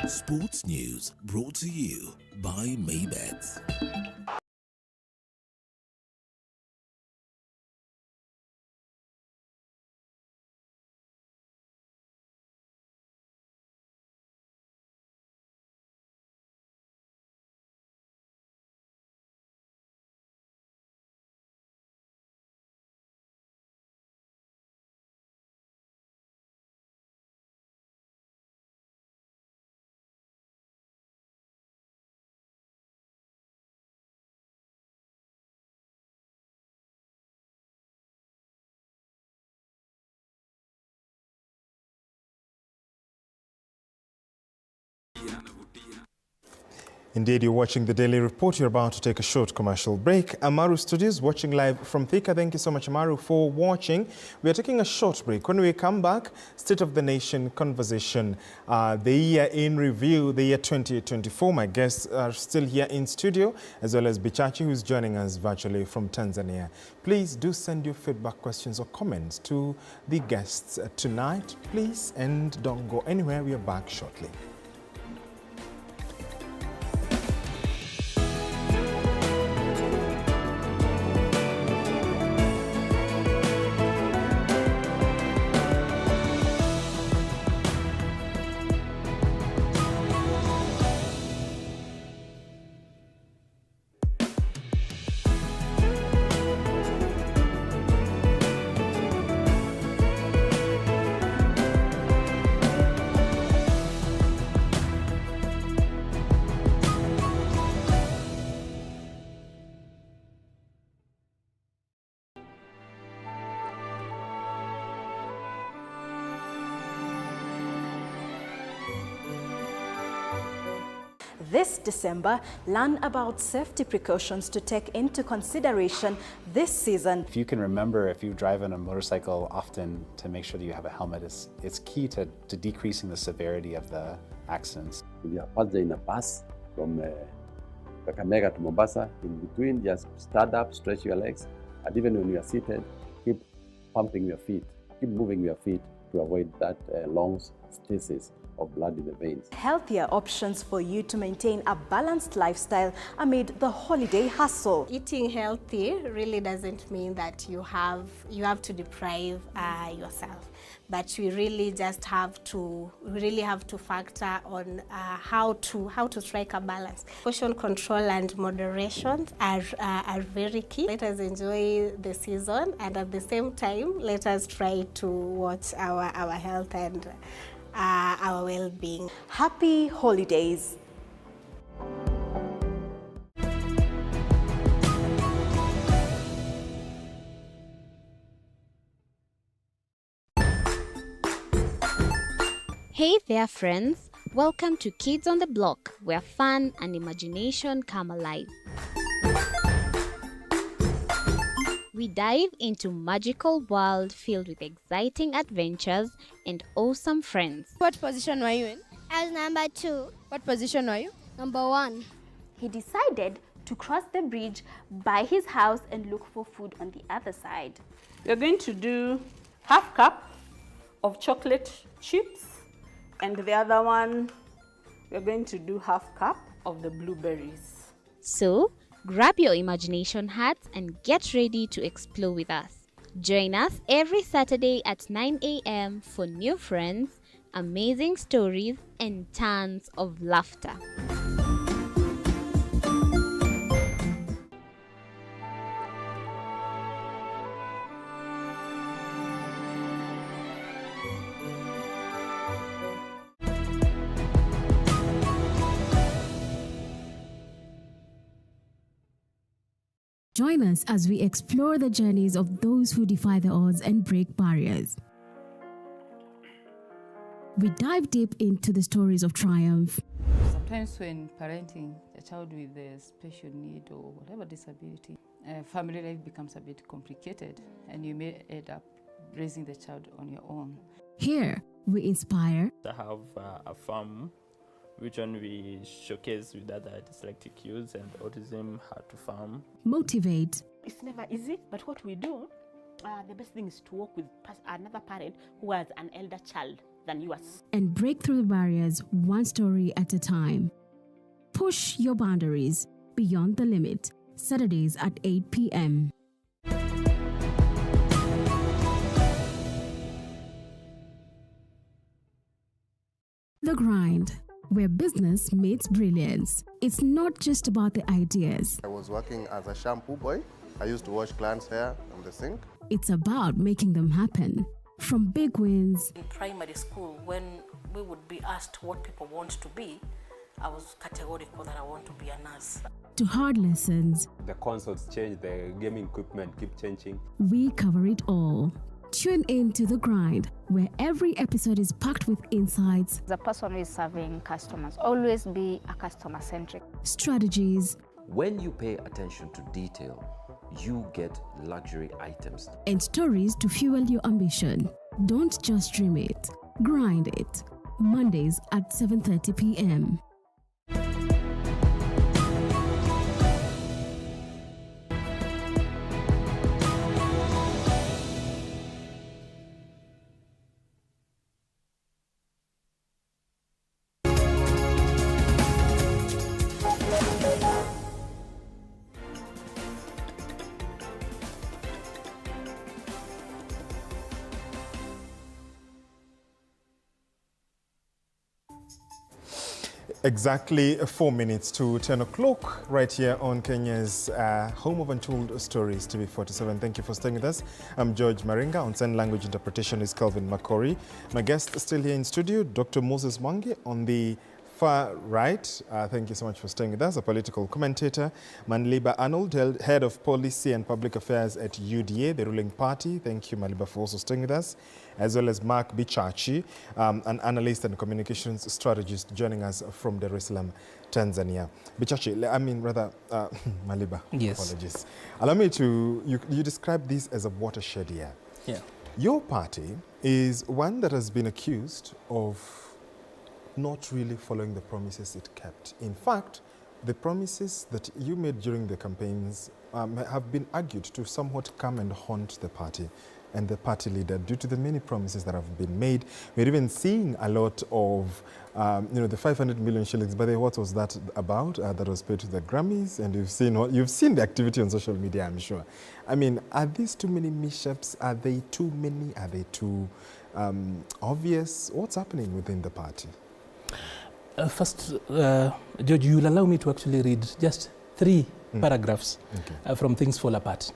Sports News brought to you by Maybet. Indeed, you're watching the Daily Report. You're about to take a short commercial break. Amaru Studios, watching live from Thika. Thank you so much, Amaru, for watching. We are taking a short break. When we come back, State of the Nation conversation, the year in review, the year 2024. My guests are still here in studio, as well as Bichachi, who's joining us virtually from Tanzania. Please do send your feedback, questions, or comments to the guests tonight, please, and don't go anywhere. We are back shortly. This December, learn about safety precautions to take into consideration this season. If you can remember, if you drive on a motorcycle often, to make sure that you have a helmet, it's key to decreasing the severity of the accidents. If you are passing in a bus from Kakamega to Mombasa, in between, just stand up, stretch your legs, and even when you are seated, keep pumping your feet, keep moving your feet to avoid that long stasis of blood in the veins. Healthier options for you to maintain a balanced lifestyle amid the holiday hustle. Eating healthy really doesn't mean that you have to deprive yourself, but we really just have to factor on how to strike a balance. Portion control and moderation are very key. Let us enjoy the season, and at the same time, let us try to watch our health and our well-being. Happy holidays. Hey there, friends. Welcome to Kids on the Block, where fun and imagination come alive. We dive into magical world filled with exciting adventures and awesome friends. What position were you in? I was number 2. What position were you? Number 1. He decided to cross the bridge by his house and look for food on the other side. We're going to do half cup of chocolate chips, and the other one, we're going to do half cup of the blueberries. So, grab your imagination hats and get ready to explore with us. Join us every Saturday at 9 a.m. for new friends, amazing stories, and tons of laughter. Join us as we explore the journeys of those who defy the odds and break barriers. We dive deep into the stories of triumph. Sometimes when parenting a child with a special need or whatever disability, family life becomes a bit complicated and you may end up raising the child on your own. Here, we inspire. I have a farm which one we showcase with other dyslexic youths and autism how to farm. Motivate. It's never easy, but what we do, the best thing is to work with another parent who has an elder child than yours. And break through the barriers one story at a time. Push your boundaries beyond the limit. Saturdays at 8 p.m. The Grind, where business meets brilliance. It's not just about the ideas. I was working as a shampoo boy. I used to wash clients' hair on the sink. It's about making them happen. From big wins. In primary school, when we would be asked what people want to be, I was categorical that I want to be a nurse. To hard lessons. The consoles change, the gaming equipment keep changing. We cover it all. Tune in to The Grind, where every episode is packed with insights. The person who is serving customers, always be a customer-centric. Strategies. When you pay attention to detail, you get luxury items. And stories to fuel your ambition. Don't just dream it, grind it. Mondays at 7:30 p.m. Exactly 4 minutes to 10 o'clock right here on Kenya's home of untold stories, TV47. Thank you for staying with us. I'm George Maringa. On sign language interpretation is Kelvin Makori. My guest still here in studio, Dr. Moses Mwangi on the far right. Thank you so much for staying with us. A political commentator, Manliba Arnold, head of policy and public affairs at UDA, the ruling party. Thank you, Manliba, for also staying with us. As well as Mark Bichachi, an analyst and communications strategist, joining us from Dar es Salaam, Tanzania. Bichachi, Maliba, yes. Apologies. Allow me to, you describe this as a watershed year. Yeah. Your party is one that has been accused of not really following the promises it kept. In fact, the promises that you made during the campaigns have been argued to somewhat come and haunt the party and the party leader due to the many promises that have been made. We're even seeing a lot of, the 500 million shillings. By the way, what was that about? That was paid to the Grammys, and you've seen the activity on social media, I'm sure. I mean, are these too many mishaps? Are they too many? Are they too obvious? What's happening within the party? First, George, you'll allow me to actually read just 3 paragraphs from Things Fall Apart.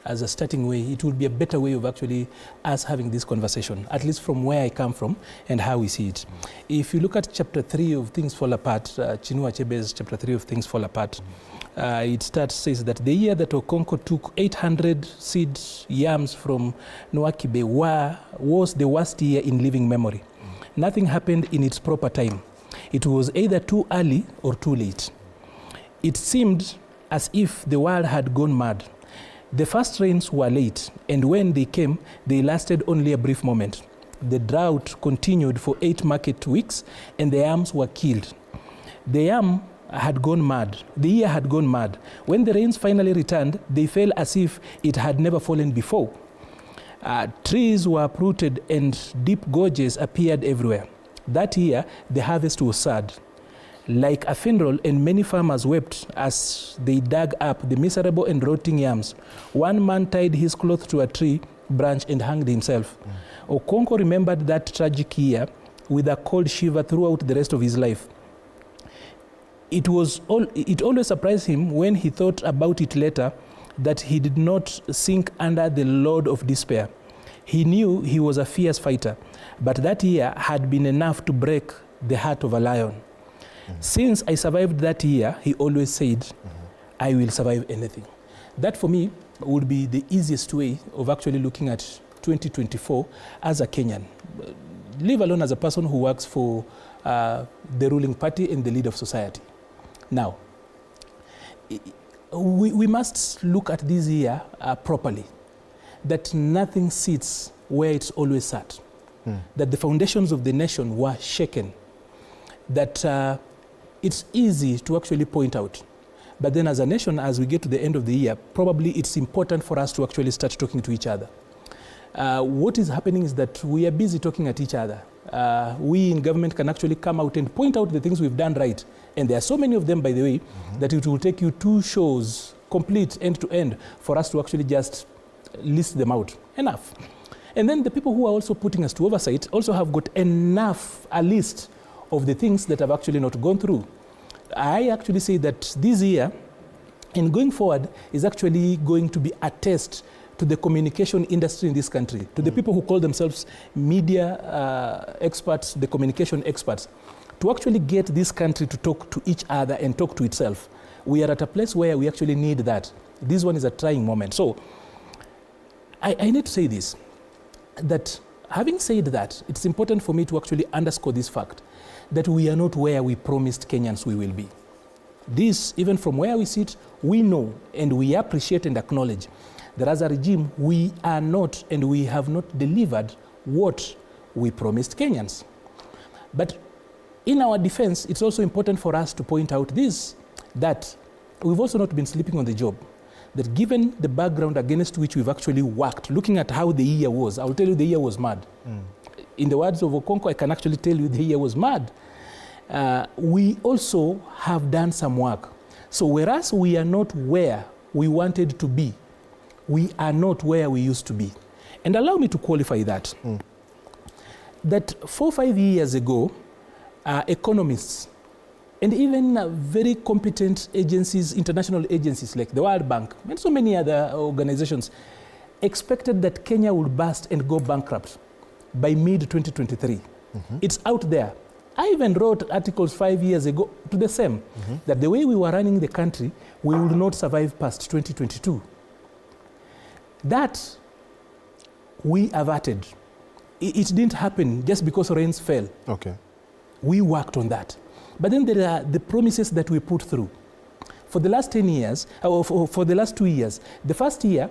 As a starting way, it will be a better way of actually us having this conversation, at least from where I come from and how we see it. If you look at chapter 3 of Things Fall Apart, Chinua Achebe's chapter 3 of Things Fall Apart, it says that the year that Okonko took 800 seed yams from Noakibe was the worst year in living memory. Nothing happened in its proper time. It was either too early or too late. It seemed as if the world had gone mad. The first rains were late, and when they came, they lasted only a brief moment. The drought continued for 8 market weeks, and the yams were killed. The year had gone mad. When the rains finally returned, they fell as if it had never fallen before. Trees were uprooted and deep gorges appeared everywhere. That year, the harvest was sad. Like a funeral, and many farmers wept as they dug up the miserable and rotting yams. One man tied his cloth to a tree branch and hanged himself. Okonkwo remembered that tragic year with a cold shiver throughout the rest of his life. It always surprised him when he thought about it later that he did not sink under the load of despair. He knew he was a fierce fighter, but that year had been enough to break the heart of a lion. Since I survived that year, he always said, I will survive anything. That for me would be the easiest way of actually looking at 2024 as a Kenyan, leave alone as a person who works for the ruling party and the leader of society. Now, we must look at this year properly, that nothing sits where it's always sat, that the foundations of the nation were shaken, that it's easy to actually point out. But then as a nation, as we get to the end of the year, probably it's important for us to actually start talking to each other. What is happening is that we are busy talking at each other. We in government can actually come out and point out the things we've done right. And there are so many of them, by the way, that it will take you 2 shows, complete end to end, for us to actually just list them out. Enough. And then the people who are also putting us to oversight also have got a list of the things that have actually not gone through. I actually say that this year, and going forward, is actually going to be a test to the communication industry in this country, to the people who call themselves media experts, the communication experts, to actually get this country to talk to each other and talk to itself. We are at a place where we actually need that. This one is a trying moment. So I need to say this, that having said that, it's important for me to actually underscore this fact, that we are not where we promised Kenyans we will be. This, even from where we sit, we know and we appreciate and acknowledge that as a regime, we are not and we have not delivered what we promised Kenyans. But in our defense, it's also important for us to point out this, that we've also not been sleeping on the job. That given the background against which we've actually worked, looking at how the year was, I will tell you the year was mad. In the words of Okonkwo, I can actually tell you the year was mad. We also have done some work. So whereas we are not where we wanted to be, we are not where we used to be. And allow me to qualify that. That 4 or 5 years ago, economists and even very competent agencies, international agencies like the World Bank and so many other organizations expected that Kenya would burst and go bankrupt by mid-2023. It's out there. I even wrote articles 5 years ago to the same, that the way we were running the country, we would not survive past 2022. That we averted. It didn't happen just because rains fell. Okay. We worked on that. But then there are the promises that we put through. For the last 10 years, or for the last 2 years, the first year,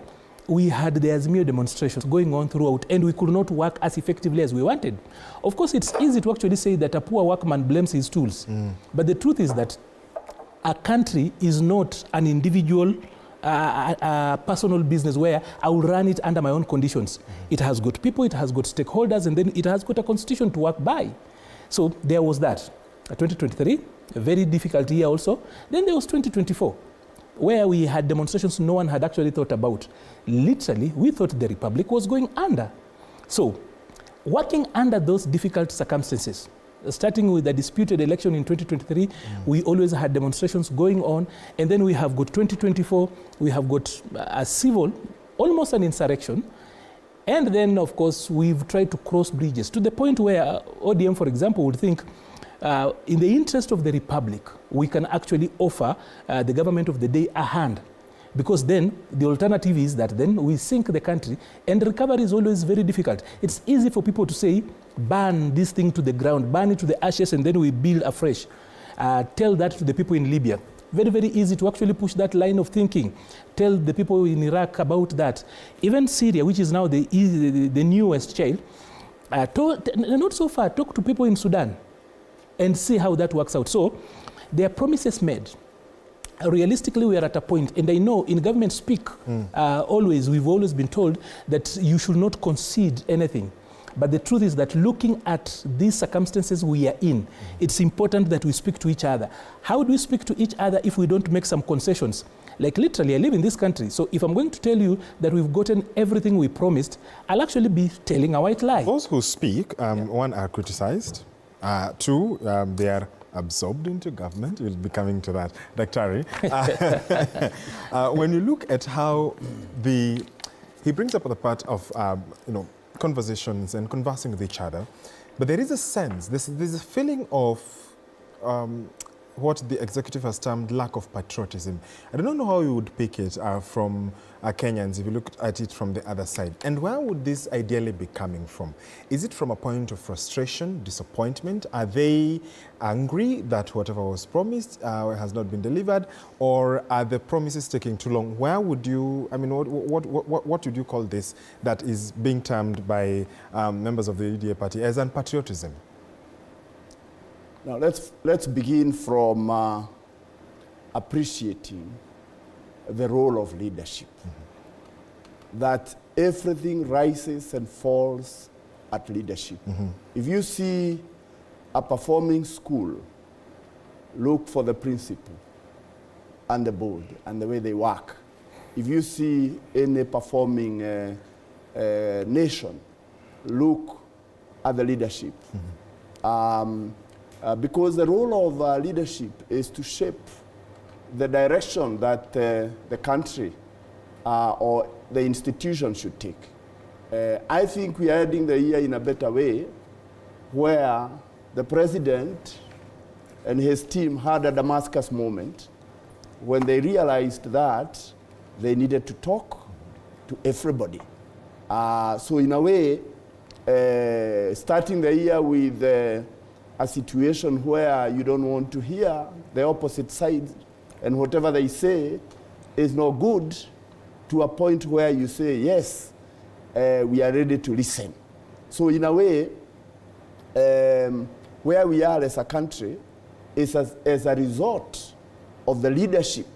we had the Azimio demonstrations going on throughout, and we could not work as effectively as we wanted. Of course, it's easy to actually say that a poor workman blames his tools. But the truth is that a country is not an individual, personal business where I will run it under my own conditions. It has got people, it has got stakeholders, and then it has got a constitution to work by. So there was that. 2023, a very difficult year also. Then there was 2024, where we had demonstrations no one had actually thought about. Literally, we thought the Republic was going under. So, working under those difficult circumstances, starting with the disputed election in 2023, we always had demonstrations going on, and then we have got 2024, we have got a civil, almost an insurrection, and then, of course, we've tried to cross bridges to the point where ODM, for example, would think in the interest of the Republic, we can actually offer the government of the day a hand. Because then the alternative is that then we sink the country, and recovery is always very difficult. It's easy for people to say, burn this thing to the ground, burn it to the ashes, and then we build afresh. Tell that to the people in Libya. Very, very easy to actually push that line of thinking. Tell the people in Iraq about that. Even Syria, which is now the newest child, not so far, talk to people in Sudan and see how that works out. So there are promises made. Realistically, we are at a point, and I know in government speak, we've always been told that you should not concede anything. But the truth is that looking at these circumstances we are in, it's important that we speak to each other. How do we speak to each other if we don't make some concessions? Like literally, I live in this country, so if I'm going to tell you that we've gotten everything we promised, I'll actually be telling a white lie. Those who speak, one, are criticized. Two, they are absorbed into government. We'll be coming to that. Dr. When you look at how he brings up the part of, conversations and conversing with each other, but there is a sense, there's a feeling of what the executive has termed lack of patriotism. I don't know how you would pick it from Kenyans if you look at it from the other side. And where would this ideally be coming from? Is it from a point of frustration, disappointment? Are they angry that whatever was promised has not been delivered? Or are the promises taking too long? Where would you, what would you call this that is being termed by members of the UDA party as unpatriotism? Now let's begin from appreciating the role of leadership. That everything rises and falls at leadership. If you see a performing school, look for the principal and the board and the way they work. If you see any performing nation, look at the leadership. Because the role of leadership is to shape the direction that the country or the institution should take. I think we are heading the year in a better way, where the president and his team had a Damascus moment when they realized that they needed to talk to everybody. So in a way, starting the year with a situation where you don't want to hear the opposite side, and whatever they say is no good, to a point where you say, yes, we are ready to listen. So in a way, where we are as a country is as a result of the leadership,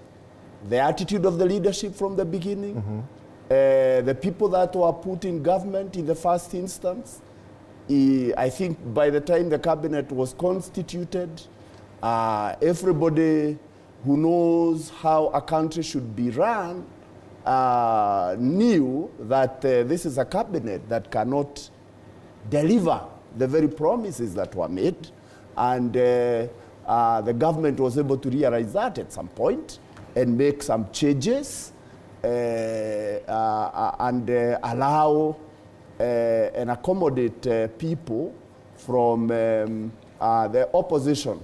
the attitude of the leadership from the beginning, the people that were put in government in the first instance. I think by the time the cabinet was constituted, everybody who knows how a country should be run knew that this is a cabinet that cannot deliver the very promises that were made. And the government was able to realize that at some point and make some changes and allow and accommodate people from the opposition.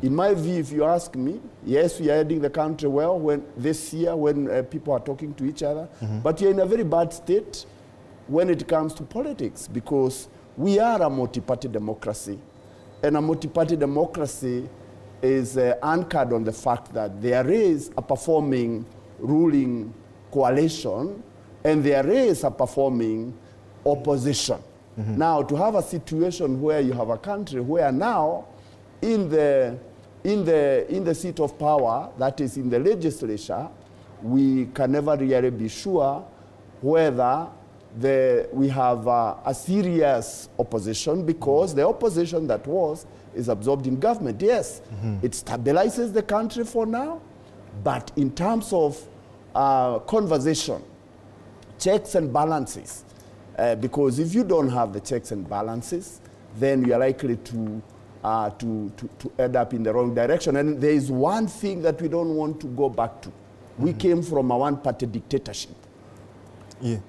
In my view, if you ask me, yes, we are heading the country well this year when people are talking to each other, but you're in a very bad state when it comes to politics, because we are a multi-party democracy, and a multi-party democracy is anchored on the fact that there is a performing ruling coalition and there is a performing opposition. Now, to have a situation where you have a country where now in the seat of power, that is in the legislature, we can never really be sure whether we have a serious opposition, because the opposition that is absorbed in government. Yes, it stabilizes the country for now, but in terms of conversation, checks and balances, because if you don't have the checks and balances, then you are likely to end up in the wrong direction. And there is one thing that we don't want to go back to. We came from a one-party dictatorship.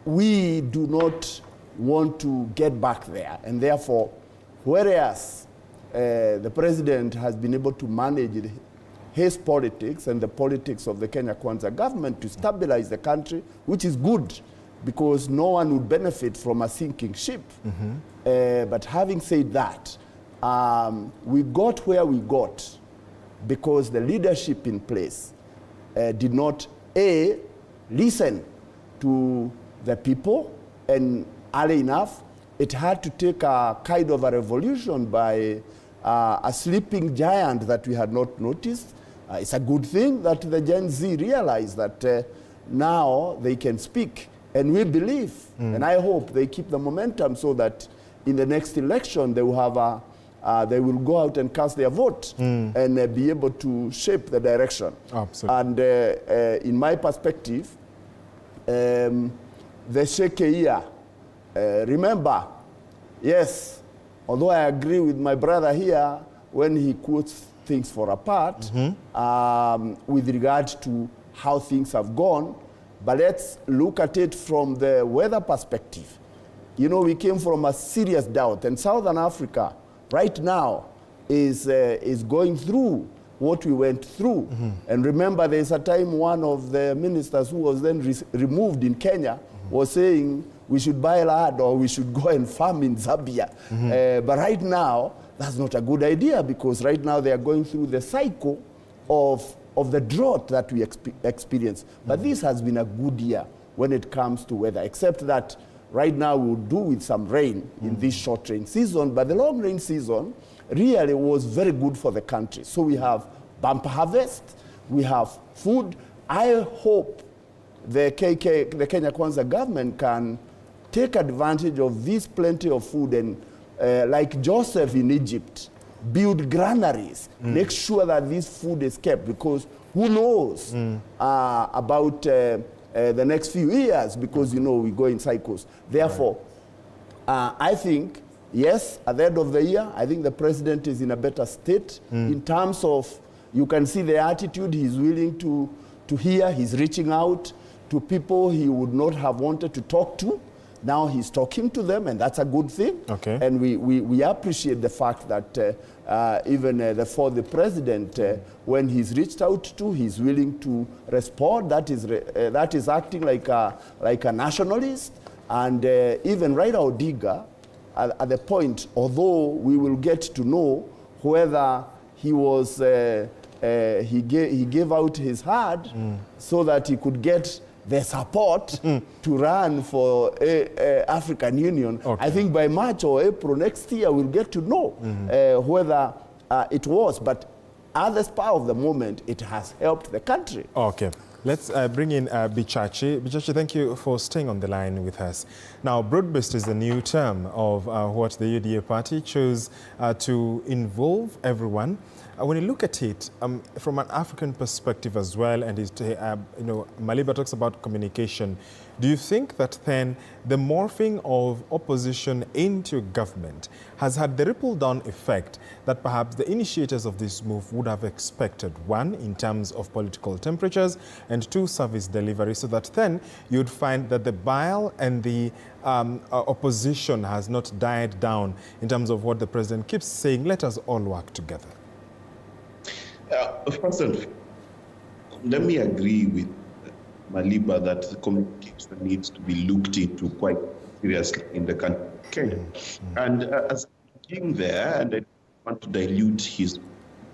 We do not want to get back there. And therefore, whereas the president has been able to manage his politics and the politics of the Kenya Kwanza government to stabilize the country, which is good, because no one would benefit from a sinking ship. But having said that, we got where we got because the leadership in place did not, A, listen to the people, and early enough, it had to take a kind of a revolution by a sleeping giant that we had not noticed. It's a good thing that the Gen Z realize that now they can speak, and we believe, and I hope they keep the momentum so that in the next election they will have they will go out and cast their vote and be able to shape the direction. Absolutely. And in my perspective, the Shekeia, remember, yes, although I agree with my brother here when he quotes things for a part with regard to how things have gone, but let's look at it from the weather perspective. You know, we came from a serious drought, and Southern Africa right now is going through what we went through. And remember, there's a time one of the ministers who was then removed in Kenya was saying we should buy land or we should go and farm in Zambia. But right now, that's not a good idea, because right now they are going through the cycle of the drought that we experience. But this has been a good year when it comes to weather, except that right now we'll do with some rain in this short rain season, but the long rain season really was very good for the country. So we have bumper harvest, we have food. I hope the Kenya Kwanza government can take advantage of this plenty of food and like Joseph in Egypt, build granaries, make sure that this food is kept, because who knows about the next few years, because, you know, we go in cycles. Therefore, I think, yes, at the end of the year, I think the president is in a better state in terms of, you can see the attitude, he's willing to hear, he's reaching out to people he would not have wanted to talk to. Now he's talking to them, and that's a good thing. And we appreciate the fact that even the president, when he's reached out to, he's willing to respond. That is acting like a nationalist. And even Raila Odinga, at the point, although we will get to know whether he was he gave out his heart so that he could get the support to run for African Union. I think by March or April next year, we'll get to know whether it was. But at the spur of the moment, it has helped the country. Okay. Let's bring in Bichachi. Bichachi, thank you for staying on the line with us. Now, broad-based is the new term of what the UDA party chose to involve everyone. When you look at it from an African perspective as well, and you know, Maliba talks about communication, do you think that then the morphing of opposition into government has had the ripple-down effect that perhaps the initiators of this move would have expected? One, in terms of political temperatures, and two, service delivery, so that then you'd find that the bile and the opposition has not died down in terms of what the president keeps saying, let us all work together. First of all, let me agree with Maliba that the communication needs to be looked into quite seriously in the country. Okay. And as I'm being there, and I don't want to dilute his,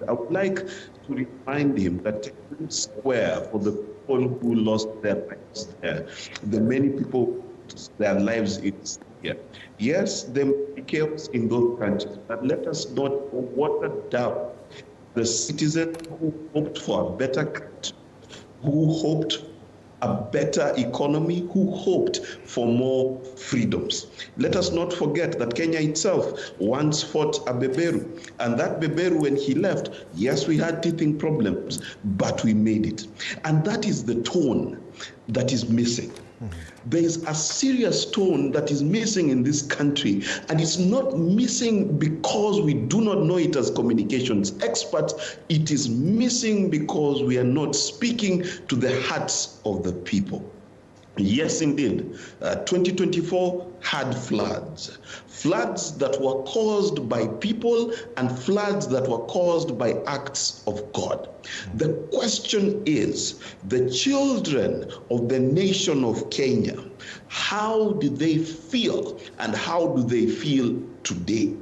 I would like to remind him that square for the people who lost their lives there, the many people their lives in here. Yes, there may be chaos in those countries, but let us not water down the citizens who hoped for a better country, who hoped a better economy, who hoped for more freedoms. Let us not forget that Kenya itself once fought a beberu, and that beberu, when he left, yes, we had teething problems, but we made it. And that is the tone that is missing. There is a serious tone that is missing in this country, and it's not missing because we do not know it as communications experts. It is missing because we are not speaking to the hearts of the people. Yes, indeed. 2024 had floods. Floods that were caused by people and floods that were caused by acts of God. The question is, the children of the nation of Kenya, how did they feel and how do they feel today?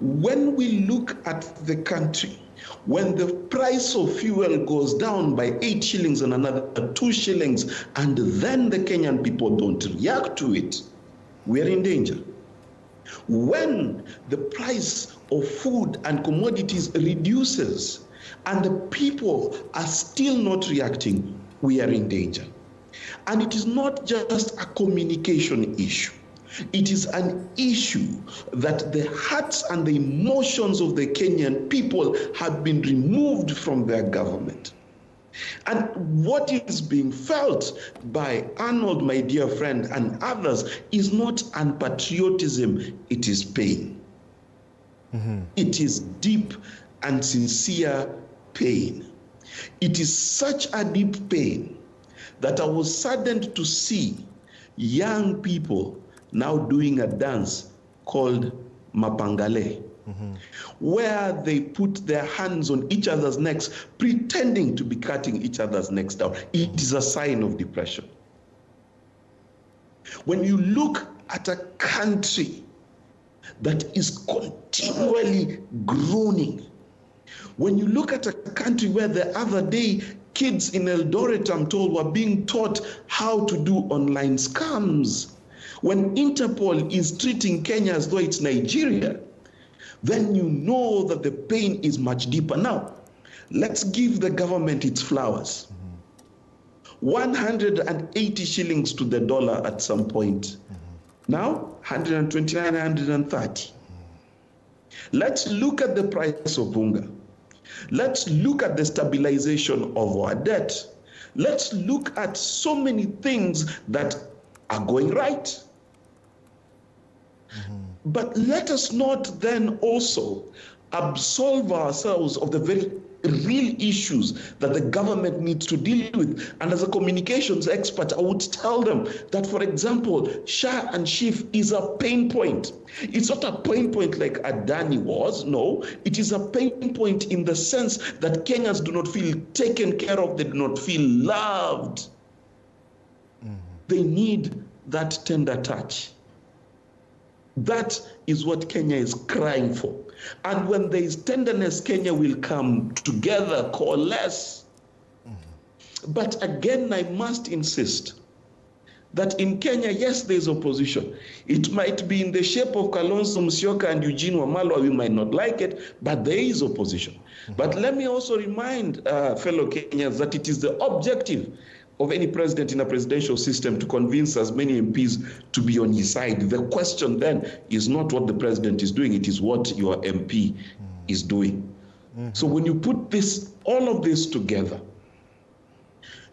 When we look at the country, when the price of fuel goes down by 8 shillings and another 2 shillings, and then the Kenyan people don't react to it, we are in danger. When the price of food and commodities reduces and the people are still not reacting, we are in danger. And it is not just a communication issue. It is an issue that the hearts and the emotions of the Kenyan people have been removed from their government. And what is being felt by Arnold, my dear friend, and others is not unpatriotism, it is pain. It is deep and sincere pain. It is such a deep pain that I was saddened to see young people now doing a dance called Mapangale, where they put their hands on each other's necks, pretending to be cutting each other's necks down. It is a sign of depression. When you look at a country that is continually groaning, when you look at a country where the other day kids in Eldoret, I'm told, were being taught how to do online scams, when Interpol is treating Kenya as though it's Nigeria, then you know that the pain is much deeper. Now, let's give the government its flowers. 180 shillings to the dollar at some point. Now, 129, 130. Let's look at the price of bunga. Let's look at the stabilization of our debt. Let's look at so many things that are going right. But let us not then also absolve ourselves of the very real issues that the government needs to deal with. And as a communications expert, I would tell them that, for example, Shah and Shif is a pain point. It's not a pain point like Adani was, no. It is a pain point in the sense that Kenyans do not feel taken care of, they do not feel loved. They need that tender touch. That is what Kenya is crying for. And when there is tenderness, Kenya will come together, coalesce. But again, I must insist that in Kenya, yes, there is opposition. It might be in the shape of Kalonzo Musyoka and Eugene Wamalwa. We might not like it, but there is opposition. But let me also remind fellow Kenyans that it is the objective of any president in a presidential system to convince as many MPs to be on his side. The question then is not what the president is doing, it is what your MP is doing. So when you put this, all of this together,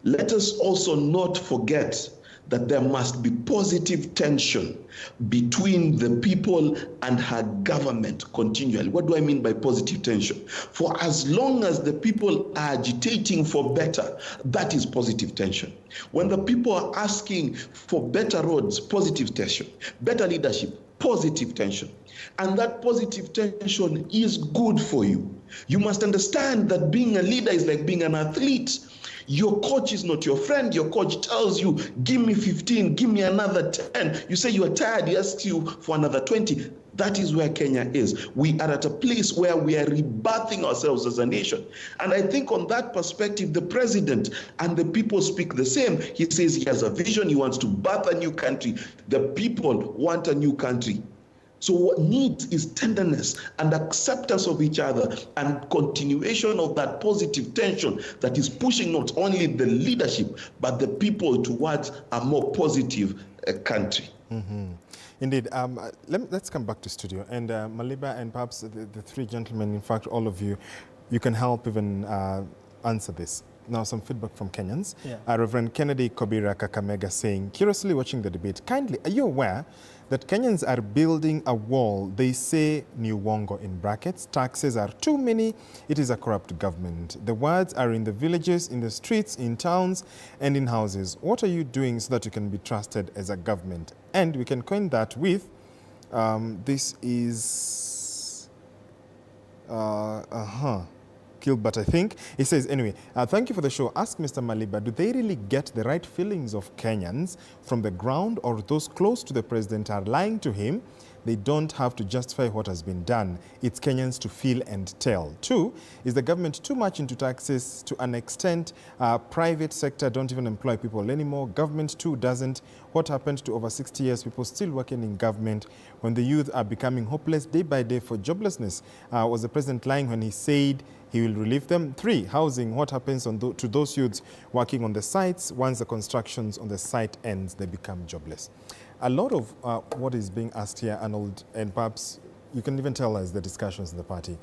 let us also not forget that there must be positive tension between the people and her government continually. What do I mean by positive tension? For as long as the people are agitating for better, that is positive tension. When the people are asking for better roads, positive tension. Better leadership, positive tension. And that positive tension is good for you. You must understand that being a leader is like being an athlete. Your coach is not your friend. Your coach tells you, give me 15, give me another 10. You say you are tired, he asks you for another 20. That is where Kenya is. We are at a place where we are rebirthing ourselves as a nation. And I think on that perspective, the president and the people speak the same. He says he has a vision, he wants to birth a new country. The people want a new country. So what needs is tenderness and acceptance of each other and continuation of that positive tension that is pushing not only the leadership, but the people towards a more positive country. Indeed. Let's come back to studio. And Maliba and perhaps the three gentlemen, in fact, all of you, you can help even answer this. Now, some feedback from Kenyans. Yeah. Reverend Kennedy Kobira Kakamega saying, curiously watching the debate, kindly, are you aware that Kenyans are building a wall. They say New Wongo in brackets. Taxes are too many. It is a corrupt government. The words are in the villages, in the streets, in towns, and in houses. What are you doing so that you can be trusted as a government? And we can coin that with, this is, Gilbert, I think. He says, anyway, thank you for the show. Ask Mr. Maliba, do they really get the right feelings of Kenyans from the ground, or those close to the president are lying to him? They don't have to justify what has been done. It's Kenyans to feel and tell. 2, is the government too much into taxes to an extent? Private sector don't even employ people anymore. Government too doesn't. What happened to over 60 years people still working in government when the youth are becoming hopeless day by day for joblessness? Was the president lying when he said he will relieve them? 3, housing. What happens to those youths working on the sites? Once the constructions on the site ends, they become jobless. A lot of what is being asked here, Arnold, and perhaps you can even tell us the discussions in the party,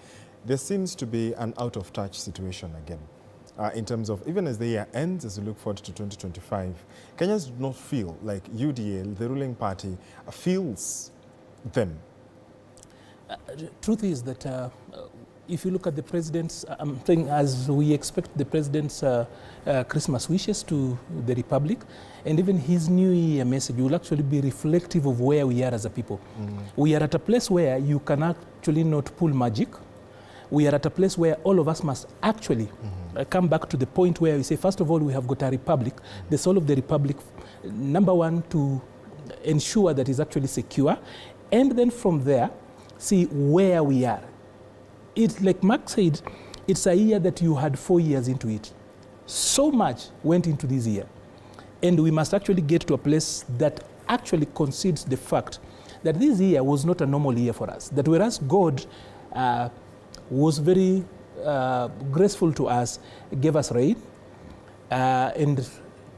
there seems to be an out-of-touch situation again. In terms of, even as the year ends, as we look forward to 2025, Kenyans do not feel like UDA, the ruling party, feels them. Truth is that if you look at the president's, I'm saying as we expect the president's Christmas wishes to the Republic, and even his New Year message will actually be reflective of where we are as a people. We are at a place where you can actually not pull magic. We are at a place where all of us must actually come back to the point where we say, first of all, we have got a republic, the soul of the republic, number one, to ensure that it's actually secure, and then from there, see where we are. It's like Mark said, it's a year that you had 4 years into it. So much went into this year. And we must actually get to a place that actually concedes the fact that this year was not a normal year for us. That whereas God was very graceful to us, gave us rain, and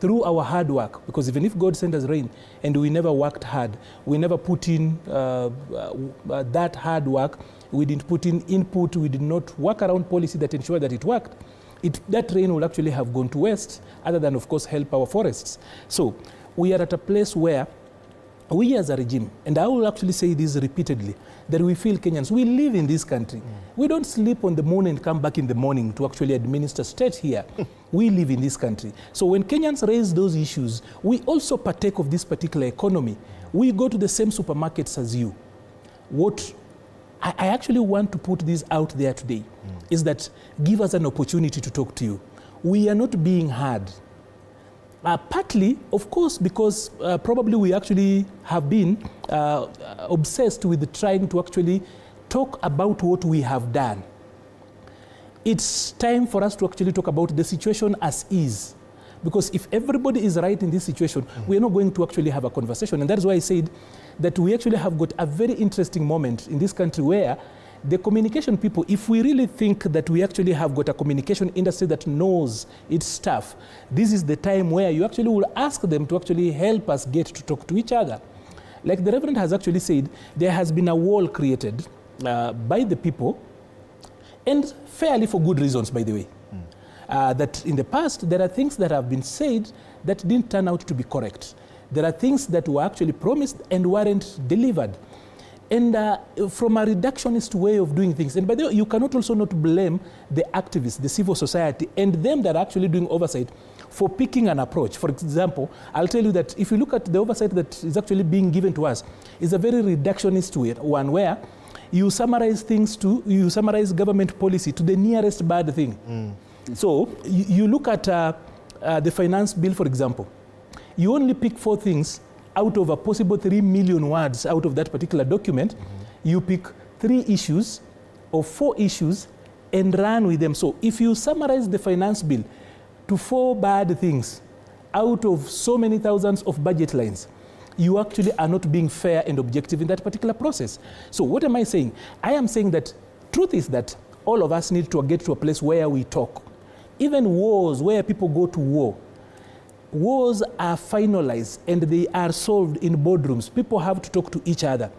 through our hard work, because even if God sent us rain and we never worked hard, we never put in that hard work, we didn't put in input, we did not work around policy that ensured that it worked, that rain will actually have gone to waste, other than, of course, help our forests. So we are at a place where we as a regime, and I will actually say this repeatedly, that we feel Kenyans, we live in this country. We don't sleep on the moon and come back in the morning to actually administer state here. We live in this country. So when Kenyans raise those issues, we also partake of this particular economy. We go to the same supermarkets as you. What I actually want to put this out there today is that give us an opportunity to talk to you. We are not being heard. Partly, of course, because probably we actually have been obsessed with trying to actually talk about what we have done. It's time for us to actually talk about the situation as is. Because if everybody is right in this situation, we are not going to actually have a conversation. And that's why I said that we actually have got a very interesting moment in this country where the communication people, if we really think that we actually have got a communication industry that knows its stuff, this is the time where you actually will ask them to actually help us get to talk to each other. Like the Reverend has actually said, there has been a wall created by the people, and fairly for good reasons, by the way. That in the past, there are things that have been said that didn't turn out to be correct. There are things that were actually promised and weren't delivered. And from a reductionist way of doing things, and by the way, you cannot also not blame the activists, the civil society, and them that are actually doing oversight for picking an approach. For example, I'll tell you that if you look at the oversight that is actually being given to us, it's a very reductionist one where you summarize government policy to the nearest bad thing. So you look at the finance bill, for example. You only pick 4 things out of a possible 3 million words out of that particular document. You pick 3 issues or 4 issues and run with them. So if you summarize the finance bill to 4 bad things out of so many thousands of budget lines, you actually are not being fair and objective in that particular process. So what am I saying? I am saying that truth is that all of us need to get to a place where we talk. Even wars, where people go to war, wars are finalized and they are solved in boardrooms. People have to talk to each other.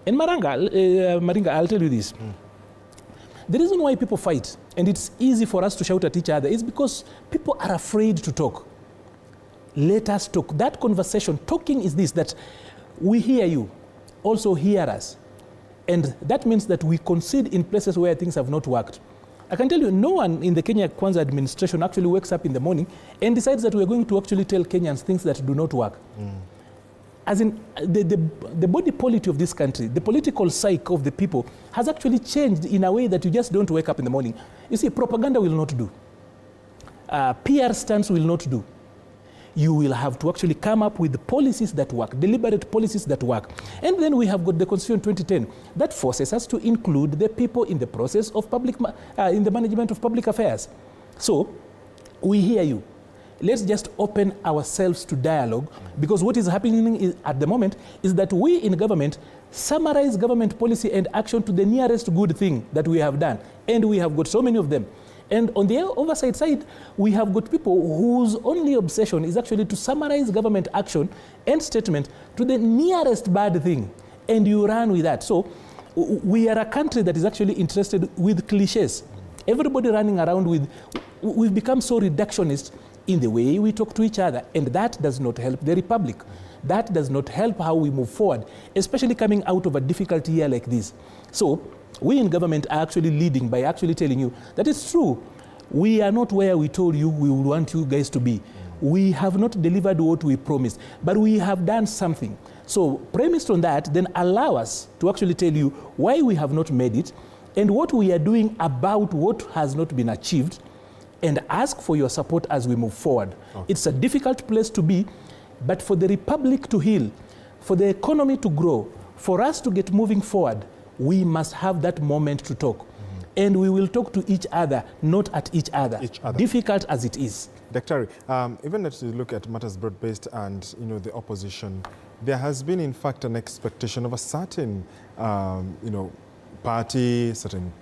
And Maringa, I'll tell you this. The reason why people fight, and it's easy for us to shout at each other, is because people are afraid to talk. Let us talk. That conversation, talking is this, that we hear you. also hear us. And that means that we concede in places where things have not worked. I can tell you, no one in the Kenya Kwanza administration actually wakes up in the morning and decides that we're going to actually tell Kenyans things that do not work. As in, the body politic of this country, the political psyche of the people has actually changed in a way that you just don't wake up in the morning. You see, propaganda will not do. PR stunts will not do. You will have to actually come up with policies that work, deliberate policies that work. And then we have got the Constitution 2010 that forces us to include the people in the process of in the management of public affairs. So, we hear you. Let's just open ourselves to dialogue, because what is happening at the moment is that we in government summarize government policy and action to the nearest good thing that we have done. And we have got so many of them. And on the oversight side, we have got people whose only obsession is actually to summarize government action and statement to the nearest bad thing. And you run with that. So we are a country that is actually interested with cliches. Everybody running around with, we've become so reductionist in the way we talk to each other. And that does not help the republic. That does not help how we move forward, especially coming out of a difficult year like this. So we in government are actually leading by actually telling you that it's true. We are not where we told you we would want you guys to be. We have not delivered what we promised, but we have done something. So premised on that, then allow us to actually tell you why we have not made it and what we are doing about what has not been achieved, and ask for your support as we move forward. Okay. It's a difficult place to be, but for the republic to heal, for the economy to grow, for us to get moving forward, we must have that moment to talk. And we will talk to each other, not at each other, difficult as it is. Dr. Even as you look at matters broad-based and the opposition, there has been in fact an expectation of a certain party, certain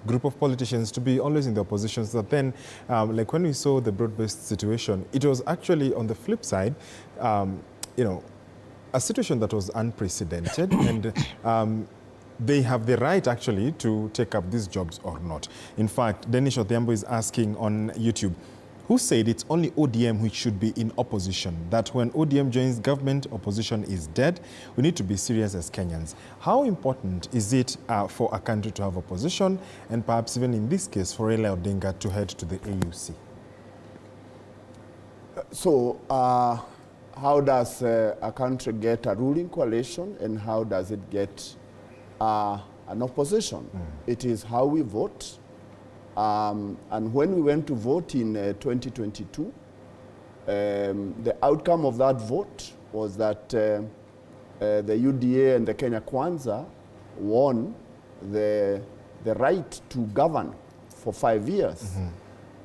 group of politicians to be always in the opposition. So that then, like when we saw the broad-based situation, it was actually on the flip side, a situation that was unprecedented and they have the right actually to take up these jobs or not. In fact, Denish Odhiambo is asking on YouTube, who said it's only ODM which should be in opposition, that when ODM joins government, opposition is dead? We need to be serious as Kenyans. How important is it for a country to have opposition, and perhaps even in this case for Raila Odinga to head to the AUC? So, how does a country get a ruling coalition, and how does it get an opposition? It is how we vote. And when we went to vote in 2022, the outcome of that vote was that the UDA and the Kenya Kwanza won the right to govern for 5 years.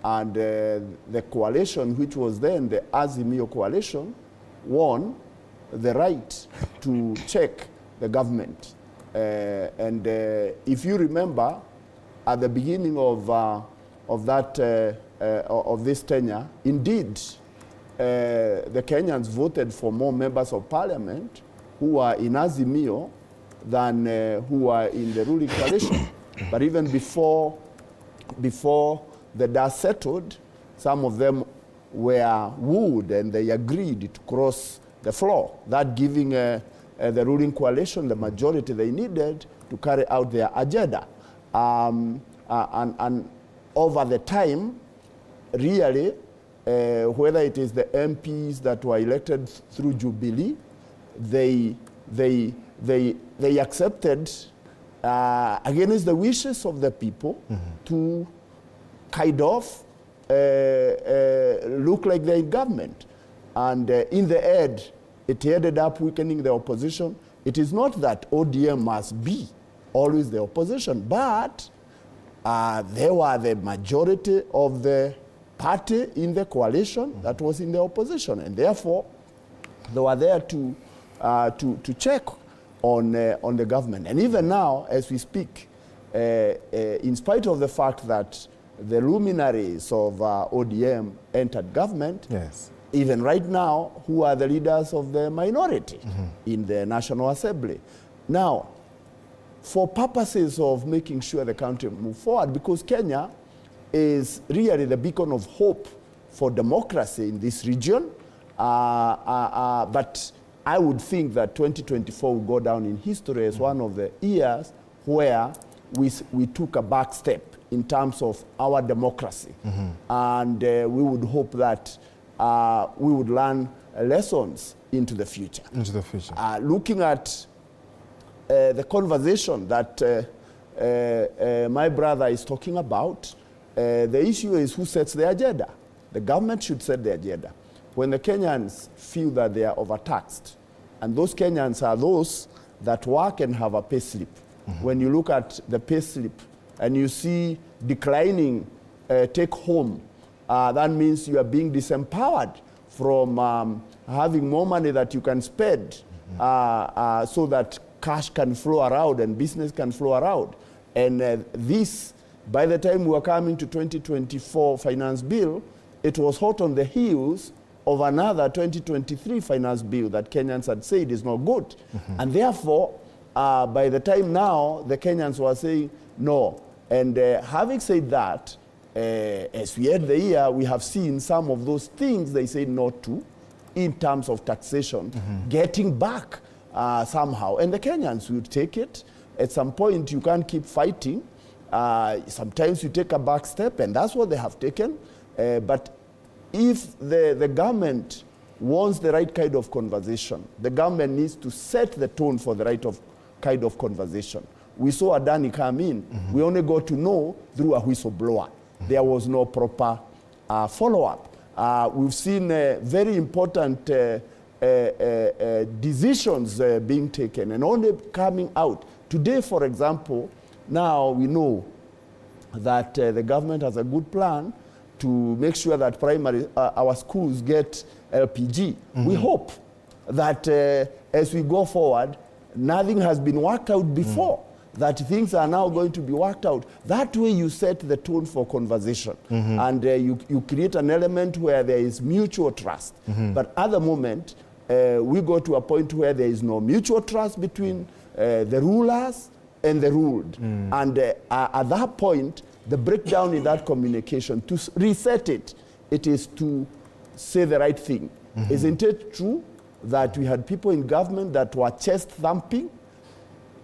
And the coalition, which was then the Azimio coalition, won the right to check the government. And if you remember, at the beginning of this tenure, indeed, the Kenyans voted for more members of parliament who are in Azimio than who are in the ruling coalition. But even before the dust settled, some of them were wooed and they agreed to cross the floor, that giving the ruling coalition the majority they needed to carry out their agenda. And over the time, really, whether it is the MPs that were elected through Jubilee, they accepted, against the wishes of the people, to kind of look like they're in government. And in the end, it ended up weakening the opposition. It is not that ODM must be always the opposition, but they were the majority of the party in the coalition that was in the opposition, and therefore they were there to check on the government. And even now, as we speak, in spite of the fact that the luminaries of ODM entered government, yes, even right now, who are the leaders of the minority in the National Assembly? Now, for purposes of making sure the country move forward, because Kenya is really the beacon of hope for democracy in this region, but I would think that 2024 will go down in history as one of the years where we took a back step in terms of our democracy. And we would hope that we would learn lessons into the future. Into the future. Looking at the conversation that my brother is talking about, the issue is who sets the agenda. The government should set the agenda. When the Kenyans feel that they are overtaxed, and those Kenyans are those that work and have a pay slip. When you look at the pay slip and you see declining take home, that means you are being disempowered from having more money that you can spend so that cash can flow around and business can flow around. And this, by the time we were coming to 2024 finance bill, it was hot on the heels of another 2023 finance bill that Kenyans had said is not good. And therefore, by the time now, the Kenyans were saying no. And having said that, as we end the year, we have seen some of those things they say no to in terms of taxation, getting back somehow. And the Kenyans will take it. At some point, you can't keep fighting. Sometimes you take a back step, and that's what they have taken. But if the government wants the right kind of conversation, the government needs to set the tone for the right kind of conversation. We saw Adani come in. We only got to know through a whistleblower. There was no proper follow-up. We've seen very important decisions being taken and only coming out. Today, for example, now we know that the government has a good plan to make sure that our schools get LPG. We hope that as we go forward, nothing has been worked out before, that things are now going to be worked out. That way you set the tone for conversation. And you create an element where there is mutual trust. But at the moment, we go to a point where there is no mutual trust between the rulers and the ruled. And at that point, the breakdown in that communication, to reset it, it is to say the right thing. Isn't it true that we had people in government that were chest thumping?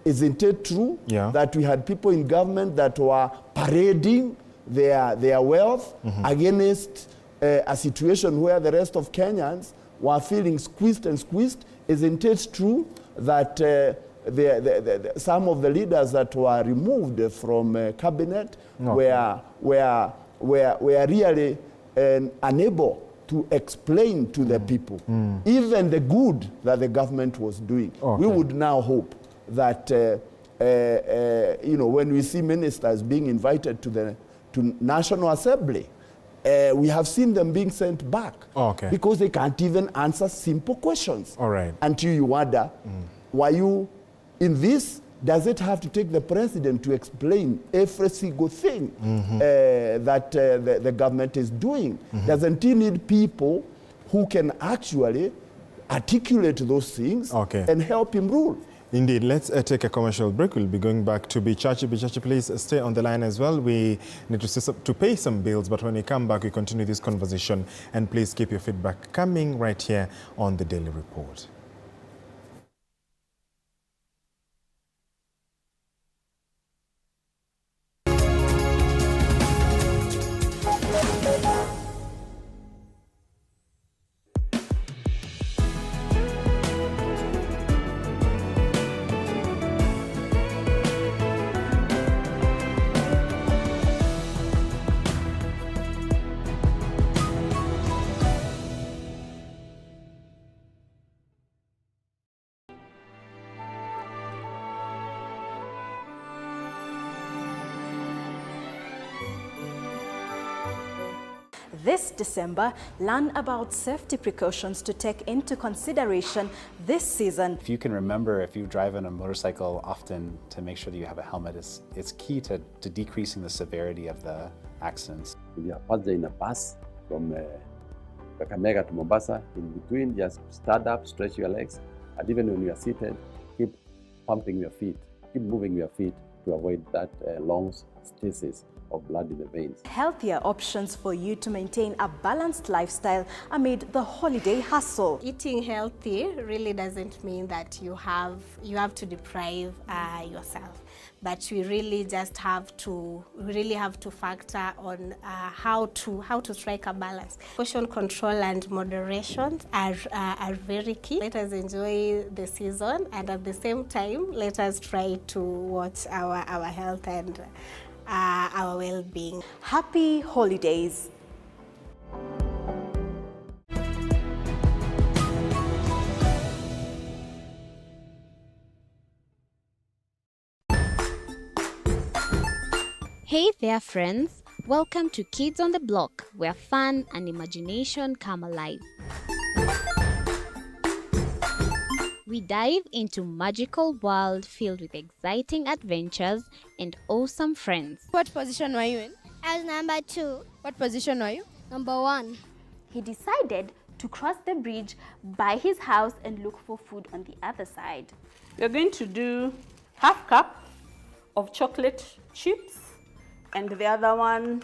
Isn't it true that we had people in government that were parading their wealth against a situation where the rest of Kenyans were feeling squeezed and squeezed? Isn't it true that some of the leaders that were removed from cabinet were really unable to explain to the people even the good that the government was doing? We would now hope that when we see ministers being invited to National Assembly, we have seen them being sent back because they can't even answer simple questions. Until you wonder, were you in this? Does it have to take the president to explain every single thing that the government is doing? Doesn't he need people who can actually articulate those things and help him rule? Indeed. Let's take a commercial break. We'll be going back to Bichachi. Bichachi, please stay on the line as well. We need to pay some bills, but when we come back, we continue this conversation. And please keep your feedback coming right here on the Daily Report. This December, learn about safety precautions to take into consideration this season. If you can remember, if you drive on a motorcycle often, to make sure that you have a helmet, it's key to decreasing the severity of the accidents. If you are passing in a bus from Kakamega to Mombasa, in between, just stand up, stretch your legs, and even when you are seated, keep pumping your feet, keep moving your feet to avoid that long stasis. of blood in the veins. Healthier options for you to maintain a balanced lifestyle amid the holiday hustle. Eating healthy really doesn't mean that you have to deprive yourself, but we really just have to factor on how to strike a balance. Portion control and moderation are very key. Let us enjoy the season, and at the same time, let us try to watch our health and our well-being. Happy holidays. Hey there, friends. Welcome to Kids on the Block, where fun and imagination come alive. We dive into magical world filled with exciting adventures and awesome friends. What position were you in? I was number 2. What position were you? Number 1. He decided to cross the bridge by his house and look for food on the other side. We're going to do half cup of chocolate chips, and the other one,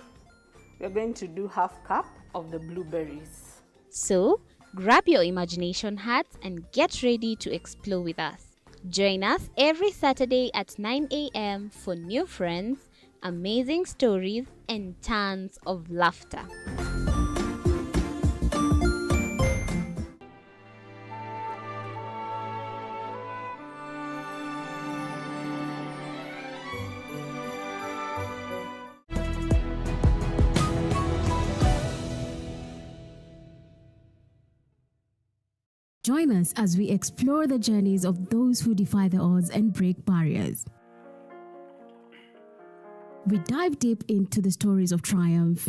we're going to do half cup of the blueberries. So, grab your imagination hats and get ready to explore with us. Join us every Saturday at 9 a.m. for new friends, amazing stories, and tons of laughter. Join us as we explore the journeys of those who defy the odds and break barriers. We dive deep into the stories of triumph.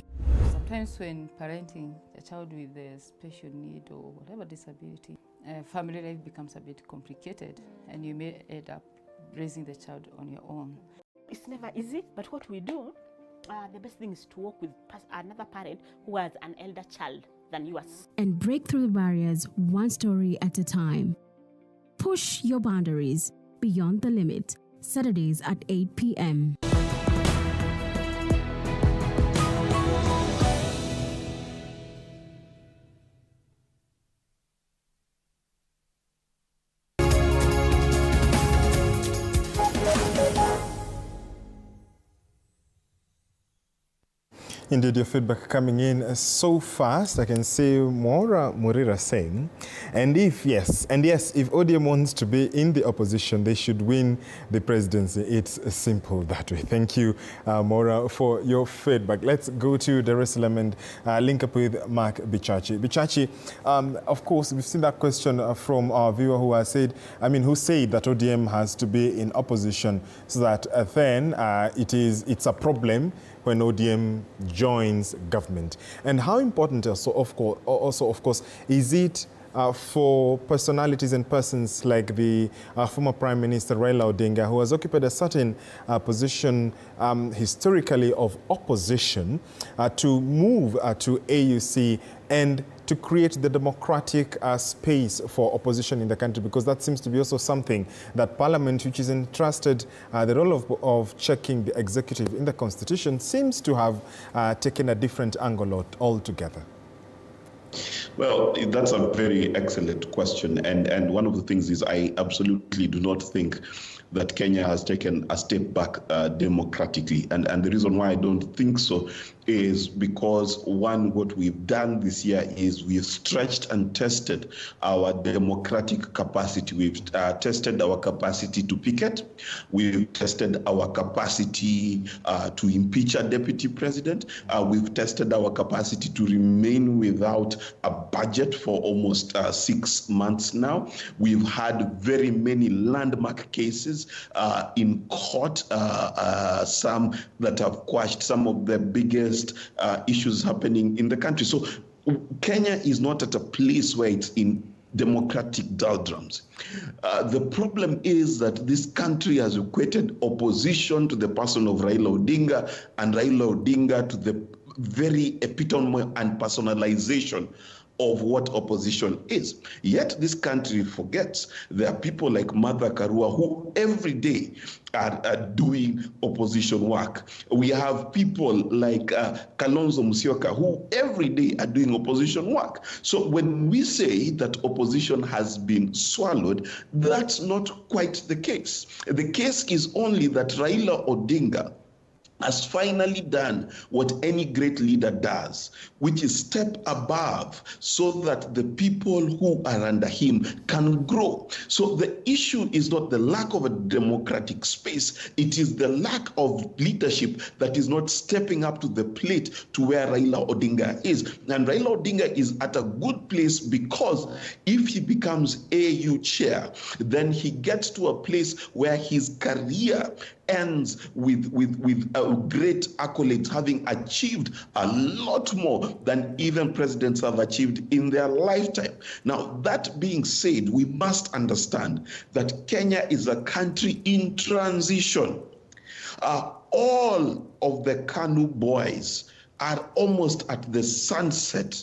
Sometimes when parenting a child with a special need or whatever disability, family life becomes a bit complicated, and you may end up raising the child on your own. It's never easy, but what we do, the best thing is to work with another parent who has an elder child than yours. And break through the barriers one story at a time. Push your boundaries beyond the limit. Saturdays at 8 p.m. Indeed, your feedback coming in so fast. I can see Maura Murira saying, and yes, if ODM wants to be in the opposition, they should win the presidency. It's simple that way. Thank you, Maura, for your feedback. Let's go to Dar es Salaam and link up with Mark Bichachi. Bichachi, of course, we've seen that question from our viewer who said that ODM has to be in opposition, so that then it's a problem when ODM joins government. And how important also, of course, is it for personalities and persons like the former Prime Minister Raila Odinga, who has occupied a certain position historically of opposition, to move to AUC and to create the democratic space for opposition in the country, because that seems to be also something that Parliament, which is entrusted the role of checking the executive in the Constitution, seems to have taken a different angle altogether. Well, that's a very excellent question. And one of the things is I absolutely do not think that Kenya has taken a step back democratically. And the reason why I don't think so is because, one, what we've done this year is we've stretched and tested our democratic capacity. We've tested our capacity to picket. We've tested our capacity to impeach a deputy president. We've tested our capacity to remain without a budget for almost 6 months now. We've had very many landmark cases in court, some that have quashed some of the biggest issues happening in the country. So Kenya is not at a place where it's in democratic doldrums. The problem is that this country has equated opposition to the person of Raila Odinga, and Raila Odinga to the very epitome and personalization of what opposition is. Yet this country forgets there are people like Martha Karua who every day are doing opposition work. We have people like Kalonzo Musyoka who every day are doing opposition work. So when we say that opposition has been swallowed, that's not quite the case. The case is only that Raila Odinga has finally done what any great leader does, which is step above so that the people who are under him can grow. So the issue is not the lack of a democratic space, it is the lack of leadership that is not stepping up to the plate to where Raila Odinga is. And Raila Odinga is at a good place because if he becomes AU chair, then he gets to a place where his career ends with great accolades, having achieved a lot more than even presidents have achieved in their lifetime. Now, that being said, we must understand that Kenya is a country in transition. All of the KANU boys are almost at the sunset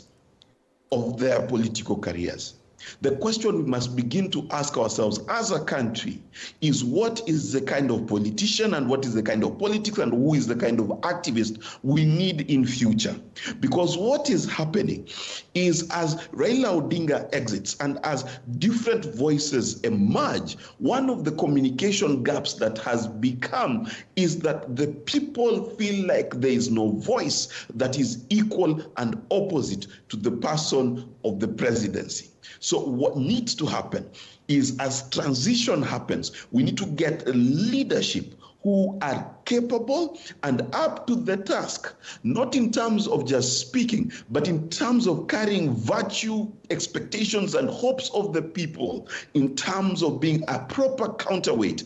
of their political careers. The question we must begin to ask ourselves as a country is what is the kind of politician and what is the kind of politics and who is the kind of activist we need in future. Because what is happening is as Raila Odinga exits and as different voices emerge, one of the communication gaps that has become is that the people feel like there is no voice that is equal and opposite to the person of the presidency. So what needs to happen is as transition happens, we need to get leadership who are capable and up to the task, not in terms of just speaking, but in terms of carrying virtue, expectations, and hopes of the people, in terms of being a proper counterweight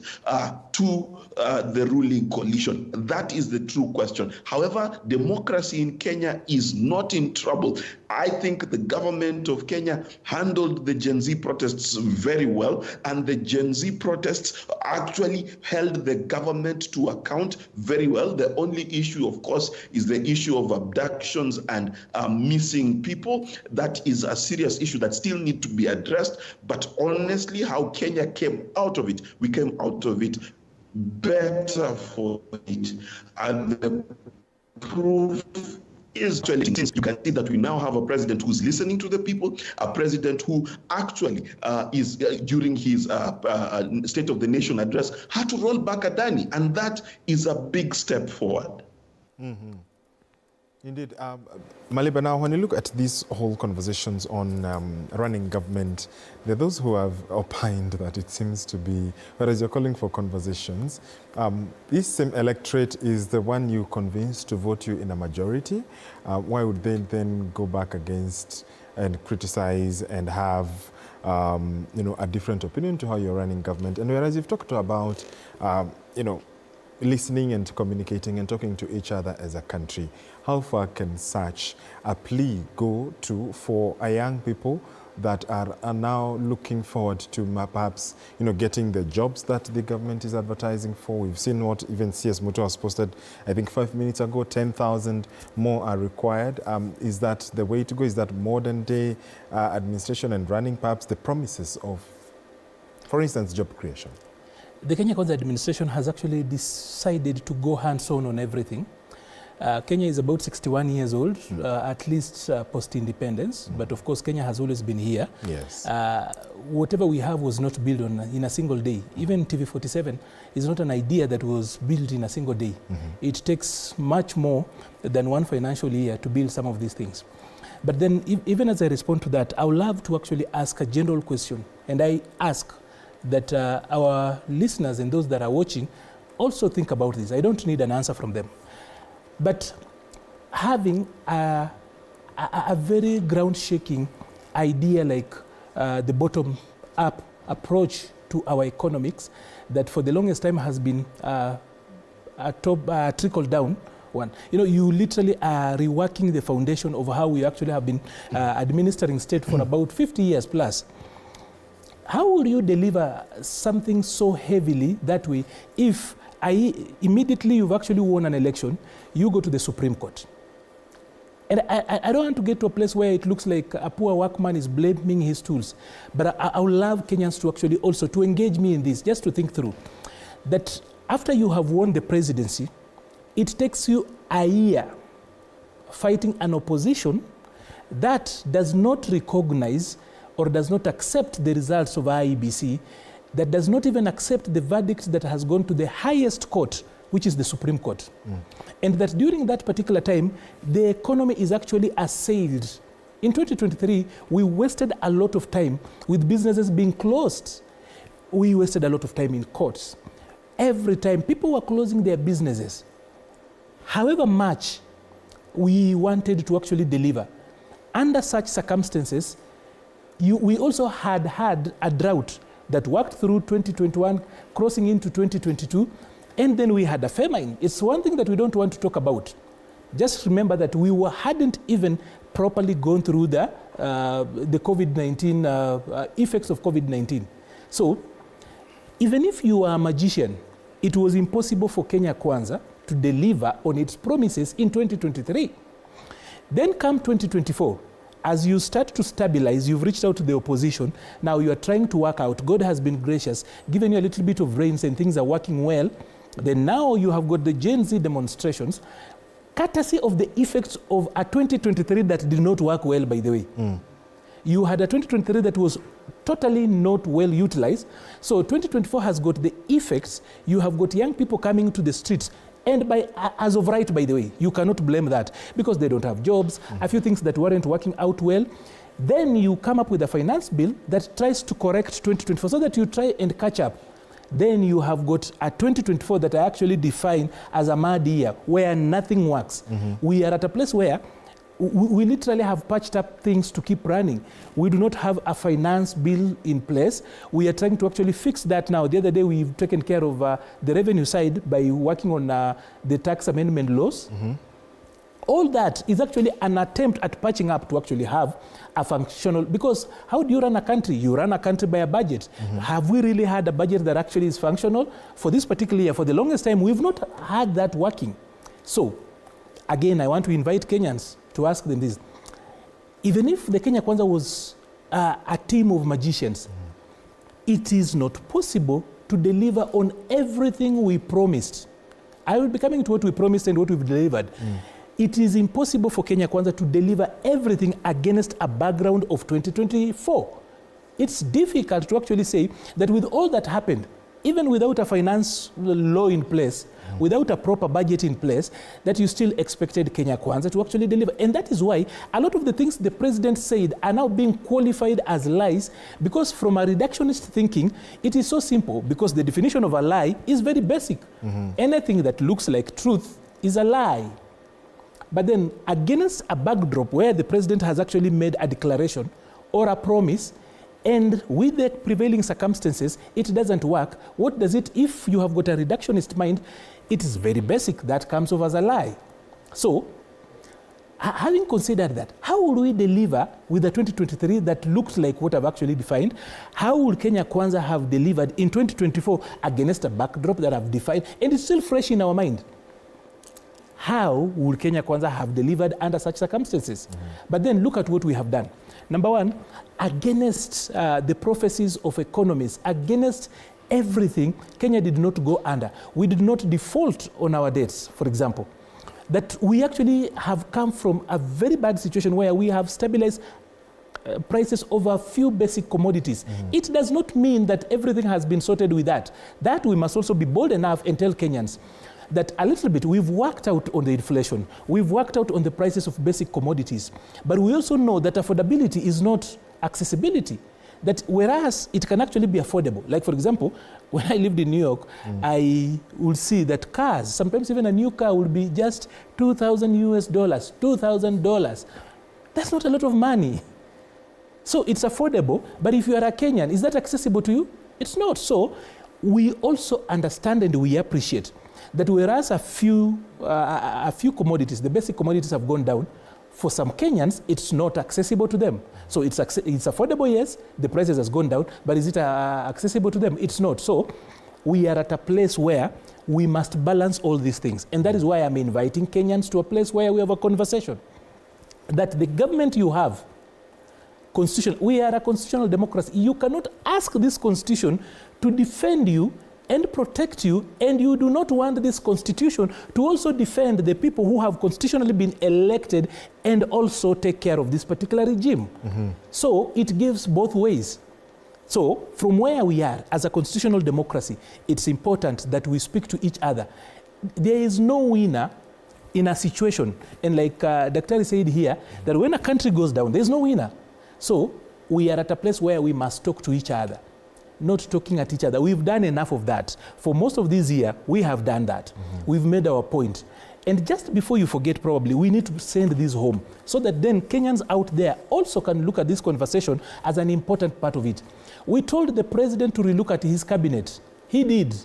to the ruling coalition. That is the true question. However, democracy in Kenya is not in trouble. I think the government of Kenya handled the Gen Z protests very well, and the Gen Z protests actually held the government to account very well. The only issue, of course, is the issue of abductions and missing people. That is a serious issue that still needs to be addressed. But honestly, how Kenya came out of it, we came out of it better for it. And the proof is actually, you can see that we now have a president who's listening to the people, a president who actually is during his State of the Nation address had to roll back Adani, and that is a big step forward. Mm-hmm. Indeed. Maliba, now when you look at these whole conversations on running government, there are those who have opined that it seems to be, whereas you're calling for conversations, this same electorate is the one you convinced to vote you in a majority. Why would they then go back against and criticize and have a different opinion to how you're running government? And whereas you've talked about listening and communicating and talking to each other as a country, how far can such a plea go to for a young people that are now looking forward to perhaps getting the jobs that the government is advertising for? We've seen what even CS Muto has posted, I think 5 minutes ago, 10,000 more are required. Is that the way to go? Is that modern day administration and running perhaps the promises of, for instance, job creation? The Kenya Kwanza administration has actually decided to go hands-on on everything. Kenya is about 61 years old, at least post-independence, but of course Kenya has always been here. Yes. Whatever we have was not built in a single day. Even TV47 is not an idea that was built in a single day. It takes much more than one financial year to build some of these things. But then even as I respond to that, I would love to actually ask a general question, and I ask that our listeners and those that are watching also think about this. I don't need an answer from them. But having a very ground-shaking idea like the bottom-up approach to our economics that for the longest time has been a trickle-down one. You literally are reworking the foundation of how we actually have been administering state for about 50 years plus. How will you deliver something so heavily that way if immediately you've actually won an election, you go to the Supreme Court? And I don't want to get to a place where it looks like a poor workman is blaming his tools. But I would love Kenyans to actually also to engage me in this, just to think through that after you have won the presidency, it takes you a year fighting an opposition that does not recognize or does not accept the results of IEBC, that does not even accept the verdict that has gone to the highest court, which is the Supreme Court. And that during that particular time, the economy is actually assailed. In 2023, we wasted a lot of time with businesses being closed. We wasted a lot of time in courts. Every time people were closing their businesses, however much we wanted to actually deliver. Under such circumstances, we also had a drought that worked through 2021, crossing into 2022, and then we had a famine. It's one thing that we don't want to talk about. Just remember that we hadn't even properly gone through the COVID-19, effects of COVID-19. So, even if you are a magician, it was impossible for Kenya Kwanza to deliver on its promises in 2023. Then come 2024, as you start to stabilize, you've reached out to the opposition, now you are trying to work out, God has been gracious, given you a little bit of rains and things are working well, then now you have got the Gen Z demonstrations, courtesy of the effects of a 2023 that did not work well, by the way. You had a 2023 that was totally not well utilized. So 2024 has got the effects. You have got young people coming to the streets. And as of right, by the way, you cannot blame that because they don't have jobs, a few things that weren't working out well. Then you come up with a finance bill that tries to correct 2024 so that you try and catch up. Then you have got a 2024 that I actually define as a mad year where nothing works. We are at a place where we literally have patched up things to keep running. We do not have a finance bill in place. We are trying to actually fix that now. The other day we've taken care of the revenue side by working on the tax amendment laws. All that is actually an attempt at patching up to actually have a functional, because how do you run a country? You run a country by a budget. Have we really had a budget that actually is functional? For this particular year, for the longest time, we've not had that working. So, again, I want to invite Kenyans to ask them this. Even if the Kenya Kwanza was a team of magicians, it is not possible to deliver on everything we promised. I will be coming to what we promised and what we've delivered. It is impossible for Kenya Kwanza to deliver everything against a background of 2024. It's difficult to actually say that with all that happened, even without a finance law in place, without a proper budget in place, that you still expected Kenya Kwanza to actually deliver. And that is why a lot of the things the president said are now being qualified as lies, because from a reductionist thinking, it is so simple, because the definition of a lie is very basic. Anything that looks like truth is a lie. But then against a backdrop where the president has actually made a declaration or a promise, and with the prevailing circumstances, it doesn't work. What does it, if you have got a reductionist mind, it is very basic. That comes off as a lie. So, having considered that, how will we deliver with the 2023 that looks like what I've actually defined? How will Kenya Kwanza have delivered in 2024 against a backdrop that I've defined? And it's still fresh in our mind. How will Kenya Kwanza have delivered under such circumstances? But then look at what we have done. Number one, against the prophecies of economists, against everything, Kenya did not go under. We did not default on our debts, for example. That we actually have come from a very bad situation where we have stabilized prices over a few basic commodities. It does not mean that everything has been sorted with that. That we must also be bold enough and tell Kenyans that a little bit we've worked out on the inflation, we've worked out on the prices of basic commodities, but we also know that affordability is not accessibility. That whereas it can actually be affordable. Like for example, when I lived in New York, I will see that cars, sometimes even a new car will be just $2,000 US, $2,000. That's not a lot of money. So it's affordable, but if you are a Kenyan, is that accessible to you? It's not. So we also understand and we appreciate that whereas a few commodities, the basic commodities have gone down, for some Kenyans, it's not accessible to them. So it's affordable, yes, the prices has gone down, but is it accessible to them? It's not. So we are at a place where we must balance all these things. And that is why I'm inviting Kenyans to a place where we have a conversation. that the government you have, constitution, we are a constitutional democracy. You cannot ask this constitution to defend you and protect you, and you do not want this constitution to also defend the people who have constitutionally been elected and also take care of this particular regime. So it gives both ways. So from where we are as a constitutional democracy, it's important that we speak to each other. There is no winner in a situation, and like Dr. said here, that when a country goes down, there's no winner. So we are at a place where we must talk to each other, not talking at each other. We've done enough of that. For most of this year, we have done that. We've made our point. And just before you forget, probably, we need to send this home so that then Kenyans out there also can look at this conversation as an important part of it. We told the president to relook at his cabinet. He did.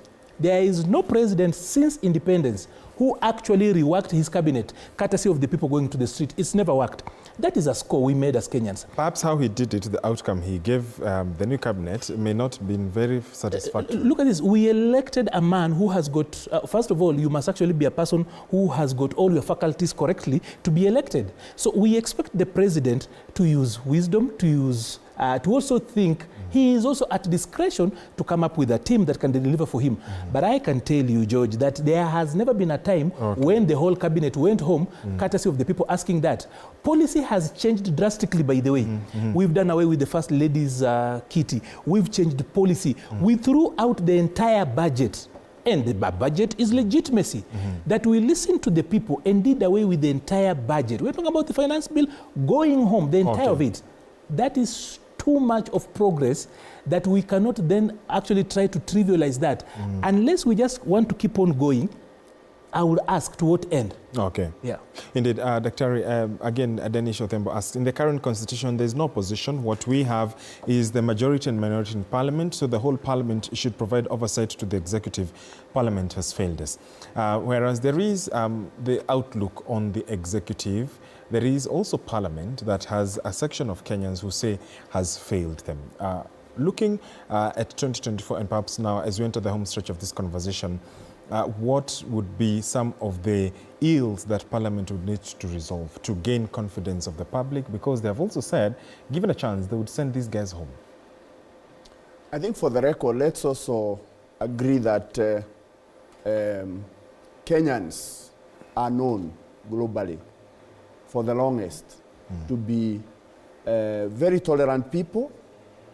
There is no president since independence who actually reworked his cabinet, courtesy of the people going to the street. It's never worked. That is a score we made as Kenyans. Perhaps how he did it, the outcome he gave the new cabinet may not have been very satisfactory. Look at this. We elected a man who has got, first of all, you must actually be a person who has got all your faculties correctly to be elected. So we expect the president to use wisdom, to use, to also think. He is also at discretion to come up with a team that can deliver for him. But I can tell you, George, that there has never been a time when the whole cabinet went home, courtesy of the people asking that. Policy has changed drastically, by the way. We've done away with the First Lady's kitty. We've changed policy. We threw out the entire budget. And the budget is legitimacy. That we listened to the people and did away with the entire budget. We're talking about the finance bill going home, the entire of it. That is too much of progress that we cannot then actually try to trivialize that. Unless we just want to keep on going, I would ask to what end? Okay. Yeah. Indeed. Dr. Again, Dennis Othembo asked, in the current constitution, there's no opposition. What we have is the majority and minority in parliament, so the whole parliament should provide oversight to the executive. Parliament has failed us. Whereas there is the outlook on the executive, there is also parliament that has a section of Kenyans who say has failed them. Looking at 2024 and perhaps now as we enter the home stretch of this conversation, what would be some of the ills that Parliament would need to resolve to gain confidence of the public? Because they have also said, given a chance, they would send these guys home. I think for the record, let's also agree that Kenyans are known globally for the longest to be very tolerant people.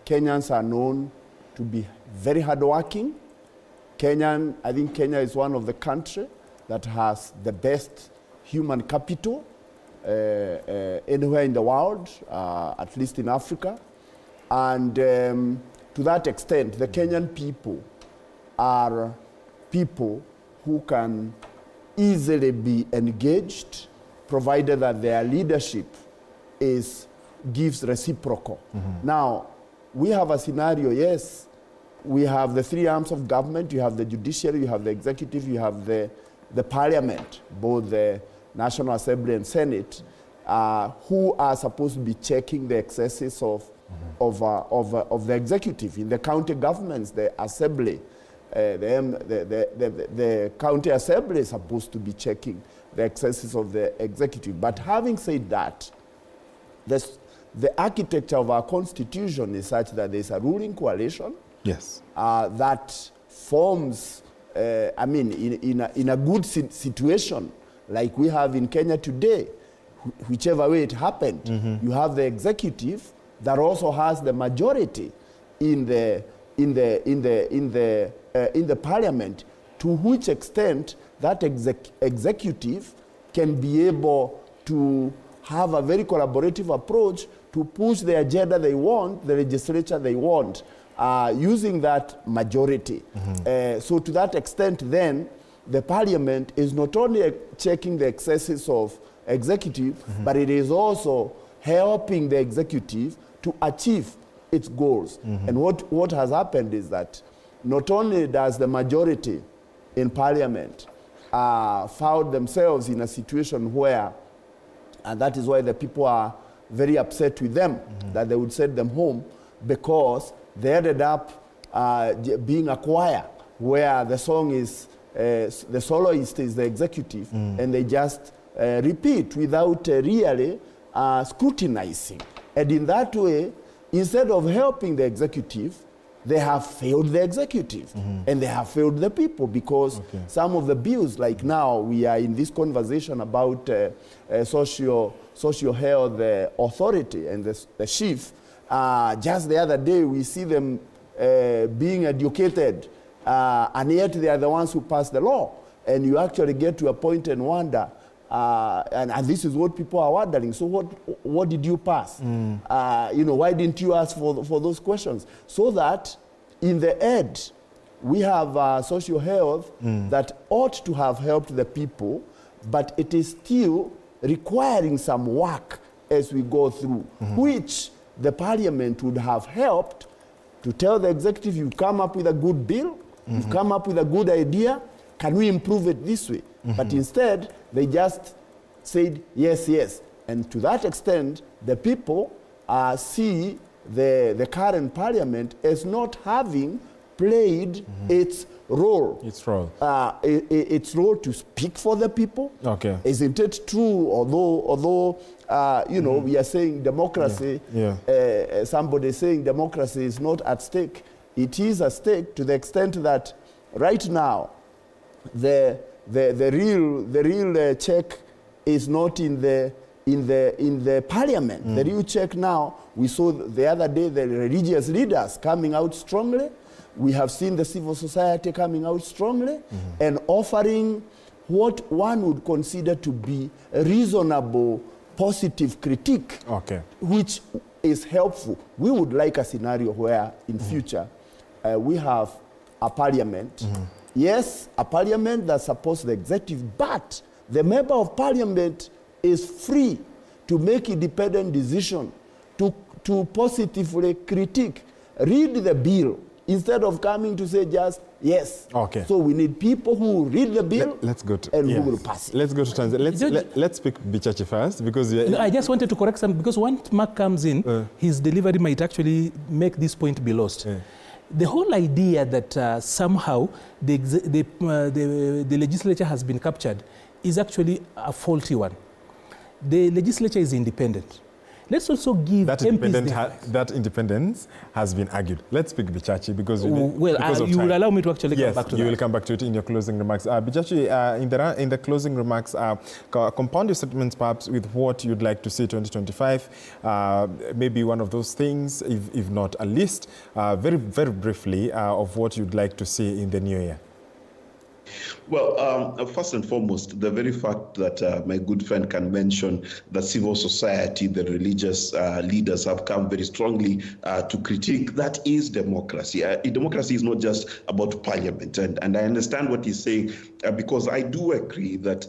Kenyans are known to be very hardworking. I think Kenya is one of the countries that has the best human capital anywhere in the world, at least in Africa. And to that extent, the Kenyan people are people who can easily be engaged, provided that their leadership gives reciprocal. Now, we have a scenario, yes, we have the three arms of government. You have the judiciary, you have the executive, you have the parliament, both the National Assembly and Senate, who are supposed to be checking the excesses of the executive. In the county governments, the assembly, the county assembly is supposed to be checking the excesses of the executive. But having said that, the architecture of our constitution is such that there's a ruling coalition. Yes. That forms, in a good situation like we have in Kenya today, whichever way it happened, you have the executive that also has the majority in the parliament, to which extent that executive can be able to have a very collaborative approach to push the agenda they want, the legislature they want, using that majority. So to that extent, then, the parliament is not only checking the excesses of executive, but it is also helping the executive to achieve its goals. And what has happened is that not only does the majority in parliament found themselves in a situation where, and that is why the people are very upset with them, that they would send them home, because they ended up being a choir where the song is, the soloist is the executive, and they just repeat without really scrutinizing. And in that way, instead of helping the executive, they have failed the executive and they have failed the people, because some of the bills, like now we are in this conversation about social health authority and the chief. Just the other day we see them being educated, and yet they are the ones who pass the law. And you actually get to a point and wonder, and this is what people are wondering. So what did you pass? Why didn't you ask for those questions? So that in the end, we have social health that ought to have helped the people, but it is still requiring some work as we go through, which the parliament would have helped to tell the executive, you come up with a good bill, you've come up with a good idea, can we improve it this way? But instead, they just said, yes, yes. And to that extent, the people see the current parliament as not having played its role. Its role. Its role to speak for the people. Okay. Isn't it true? Although we are saying democracy, somebody saying democracy is not at stake. It is at stake to the extent that right now, the real check is not in the parliament. The real check now, we saw the other day the religious leaders coming out strongly. We have seen the civil society coming out strongly and offering what one would consider to be a reasonable, positive critique, which is helpful. We would like a scenario where in future we have a parliament. Yes, a parliament that supports the executive, but the member of parliament is free to make independent decision, to positively critique, read the bill, instead of coming to say just yes. Okay. So we need people who read the bill and who will pass it. Let's go to Tanzania. Let's pick Bichachi first, because I just wanted to correct something, because once Mark comes in, his delivery might actually make this point be lost. The whole idea that somehow the legislature has been captured is actually a faulty one. The legislature is independent. Let's also give that MPs independence has been argued. Let's pick Bichachi because you will allow me to actually come back to that. Yes, you will come back to it in your closing remarks. Bichachi, in the closing remarks, compound your statements perhaps with what you'd like to see 2025. Maybe one of those things, if not a list, very, very briefly, of what you'd like to see in the new year. Well, first and foremost, the very fact that my good friend can mention the civil society, the religious leaders have come very strongly to critique, that is democracy. Democracy is not just about parliament. And I understand what he's saying, because I do agree that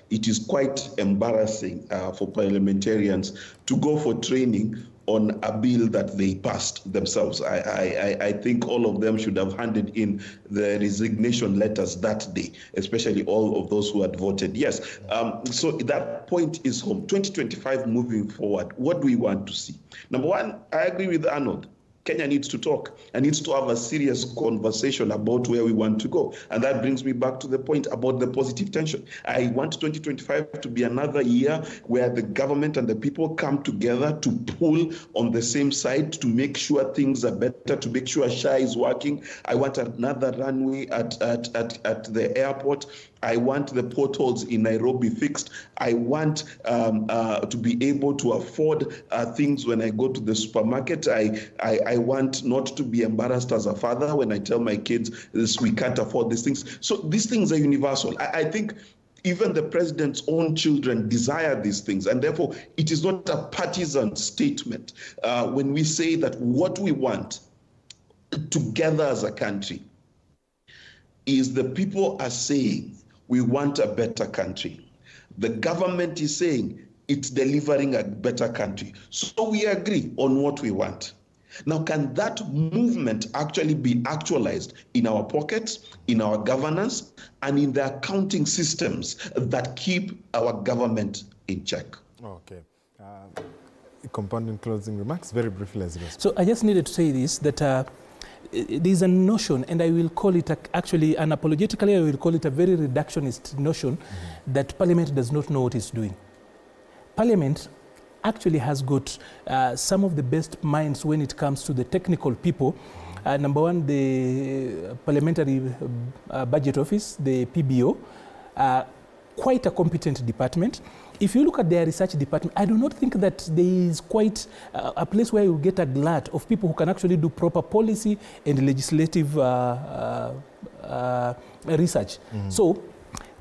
it is quite embarrassing for parliamentarians to go for training on a bill that they passed themselves. I think all of them should have handed in the resignation letters that day, especially all of those who had voted yes. So that point is home. 2025 moving forward, what do we want to see? Number one, I agree with Arnold. Kenya needs to talk and needs to have a serious conversation about where we want to go. And that brings me back to the point about the positive tension. I want 2025 to be another year where the government and the people come together to pull on the same side to make sure things are better, to make sure SHA is working. I want another runway at the airport. I want the potholes in Nairobi fixed. I want to be able to afford things when I go to the supermarket. I want not to be embarrassed as a father when I tell my kids, we can't afford these things. So these things are universal. I think even the president's own children desire these things. And therefore, it is not a partisan statement when we say that what we want together as a country is the people are saying, we want a better country. The government is saying it's delivering a better country. So we agree on what we want. Now, can that movement actually be actualized in our pockets, in our governance, and in the accounting systems that keep our government in check? Okay. Compounding closing remarks, very briefly as well. So I just needed to say this, that there's a notion, and I will call it actually unapologetically, I will call it a very reductionist notion that Parliament does not know what it's doing. Parliament actually has got some of the best minds when it comes to the technical people. Number one, the Parliamentary Budget Office, the PBO, quite a competent department. If you look at their research department, I do not think that there is quite a place where you get a glut of people who can actually do proper policy and legislative research. So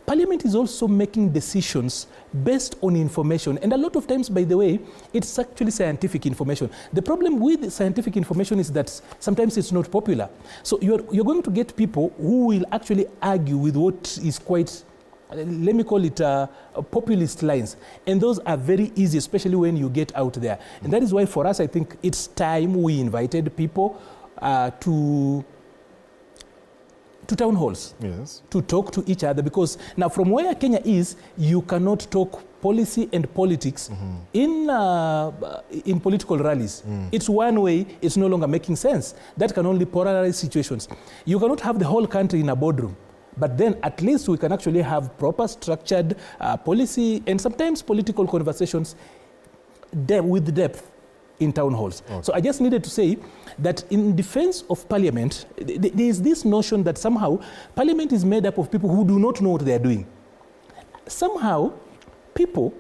Parliament is also making decisions based on information. And a lot of times, by the way, it's actually scientific information. The problem with scientific information is that sometimes it's not popular. So you're going to get people who will actually argue with what is quite, let me call it populist lines. And those are very easy, especially when you get out there. And that is why for us, I think it's time we invited people to town halls, to talk to each other, because now from where Kenya is, you cannot talk policy and politics in political rallies. It's one way, it's no longer making sense. That can only polarize situations. You cannot have the whole country in a boardroom, but then at least we can actually have proper structured policy and sometimes political conversations with depth in town halls. So I just needed to say that in defense of Parliament, there is this notion that somehow Parliament is made up of people who do not know what they are doing. Somehow, people,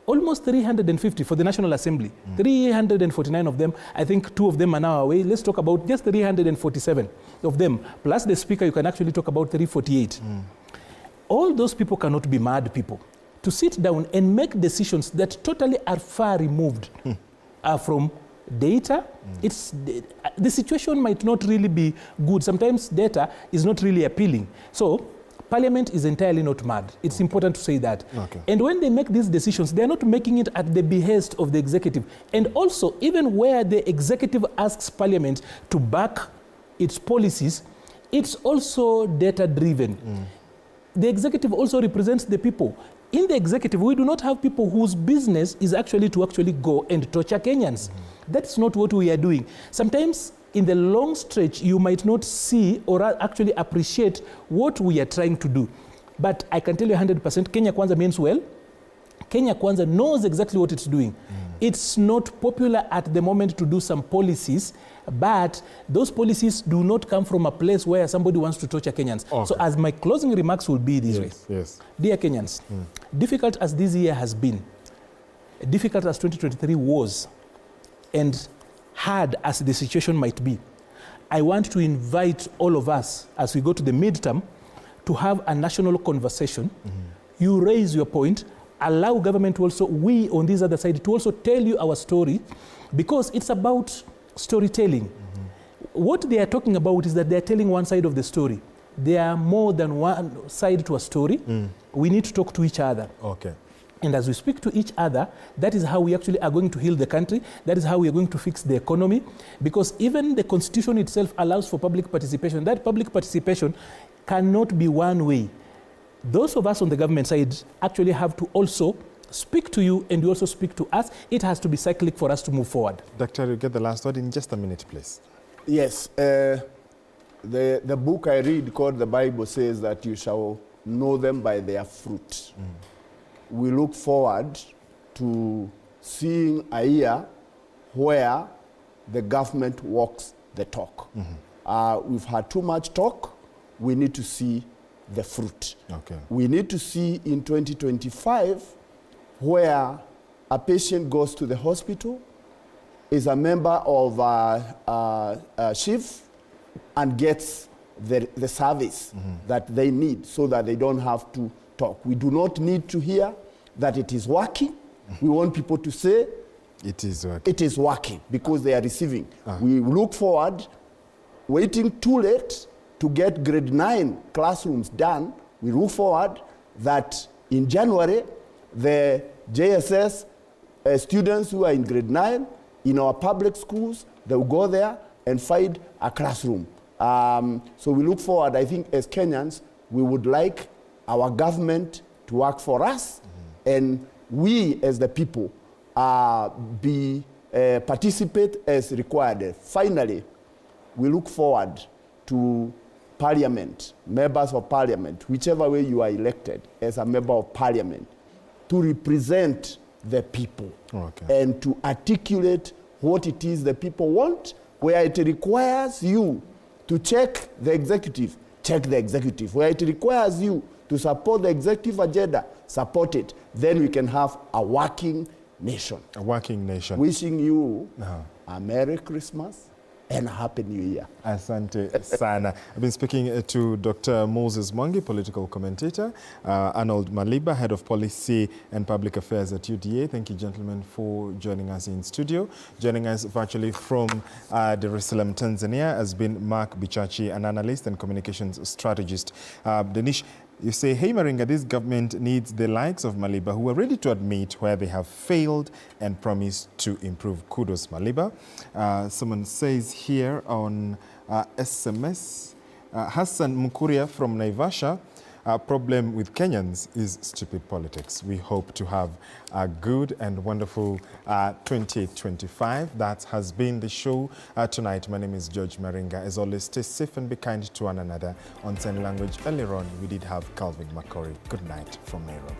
almost 350 for the National Assembly, 349 of them, I think 2 of them are now away. Let's talk about just 347 of them. Plus the Speaker, you can actually talk about 348. All those people cannot be mad people. To sit down and make decisions that totally are far removed from data, the situation might not really be good. Sometimes data is not really appealing. So Parliament is entirely not mad. It's important to say that. And when they make these decisions, they're not making it at the behest of the executive. And also, even where the executive asks Parliament to back its policies, it's also data-driven. The executive also represents the people. In the executive, we do not have people whose business is actually to go and torture Kenyans. That's not what we are doing. Sometimes, in the long stretch, you might not see or actually appreciate what we are trying to do. But I can tell you 100%, Kenya Kwanza means well. Kenya Kwanza knows exactly what it's doing. It's not popular at the moment to do some policies, but those policies do not come from a place where somebody wants to torture Kenyans. So as my closing remarks will be this way. Dear Kenyans, difficult as this year has been, difficult as 2023 was, and hard as the situation might be, I want to invite all of us, as we go to the midterm, to have a national conversation. You raise your point, allow government to also, we on this other side, to also tell you our story, because it's about storytelling. What they are talking about is that they are telling one side of the story. There are more than one side to a story. We need to talk to each other. And as we speak to each other, that is how we actually are going to heal the country. That is how we are going to fix the economy. Because even the Constitution itself allows for public participation. That public participation cannot be one way. Those of us on the government side actually have to also speak to you, and you also speak to us. It has to be cyclic for us to move forward. Doctor, you get the last word in just a minute, please. Yes. The book I read called the Bible says that you shall know them by their fruit. We look forward to seeing a year where the government walks the talk. We've had too much talk. We need to see the fruit. We need to see in 2025 where a patient goes to the hospital, is a member of a chief, and gets the service that they need so that they don't have to talk. We do not need to hear that it is working. We want people to say it is working. It is working because they are receiving. We look forward, waiting too late to get grade 9 classrooms done. We look forward that in January, the JSS students who are in grade 9 in our public schools, they will go there and find a classroom. So we look forward, I think as Kenyans, we would like our government to work for us, and we as the people participate as required. Finally, we look forward to Parliament, members of Parliament, whichever way you are elected as a member of Parliament, to represent the people Okay. and to articulate what it is the people want, where it requires you to check the executive, check the executive. Where it requires you to support the executive agenda, support it. Then we can have a working nation. A working nation. Wishing you a Merry Christmas and a Happy New Year. Asante sana. I've been speaking to Dr. Moses Mwangi, political commentator, Arnold Maliba, Head of Policy and Public Affairs at UDA. Thank you, gentlemen, for joining us in studio. Joining us virtually from Dar es Salaam, Tanzania, has been Mark Bichachi, an analyst and communications strategist. Danish, you say, hey, Maringa, this government needs the likes of Maliba who are ready to admit where they have failed and promise to improve. Kudos, Maliba. Someone says here on SMS, Hassan Mukuria from Naivasha, problem with Kenyans is stupid politics. We hope to have a good and wonderful 2025. That has been the show tonight. My name is George Maringa. As always, stay safe and be kind to one another. On sign language, earlier on, we did have Calvin McCory. Good night from Nairobi.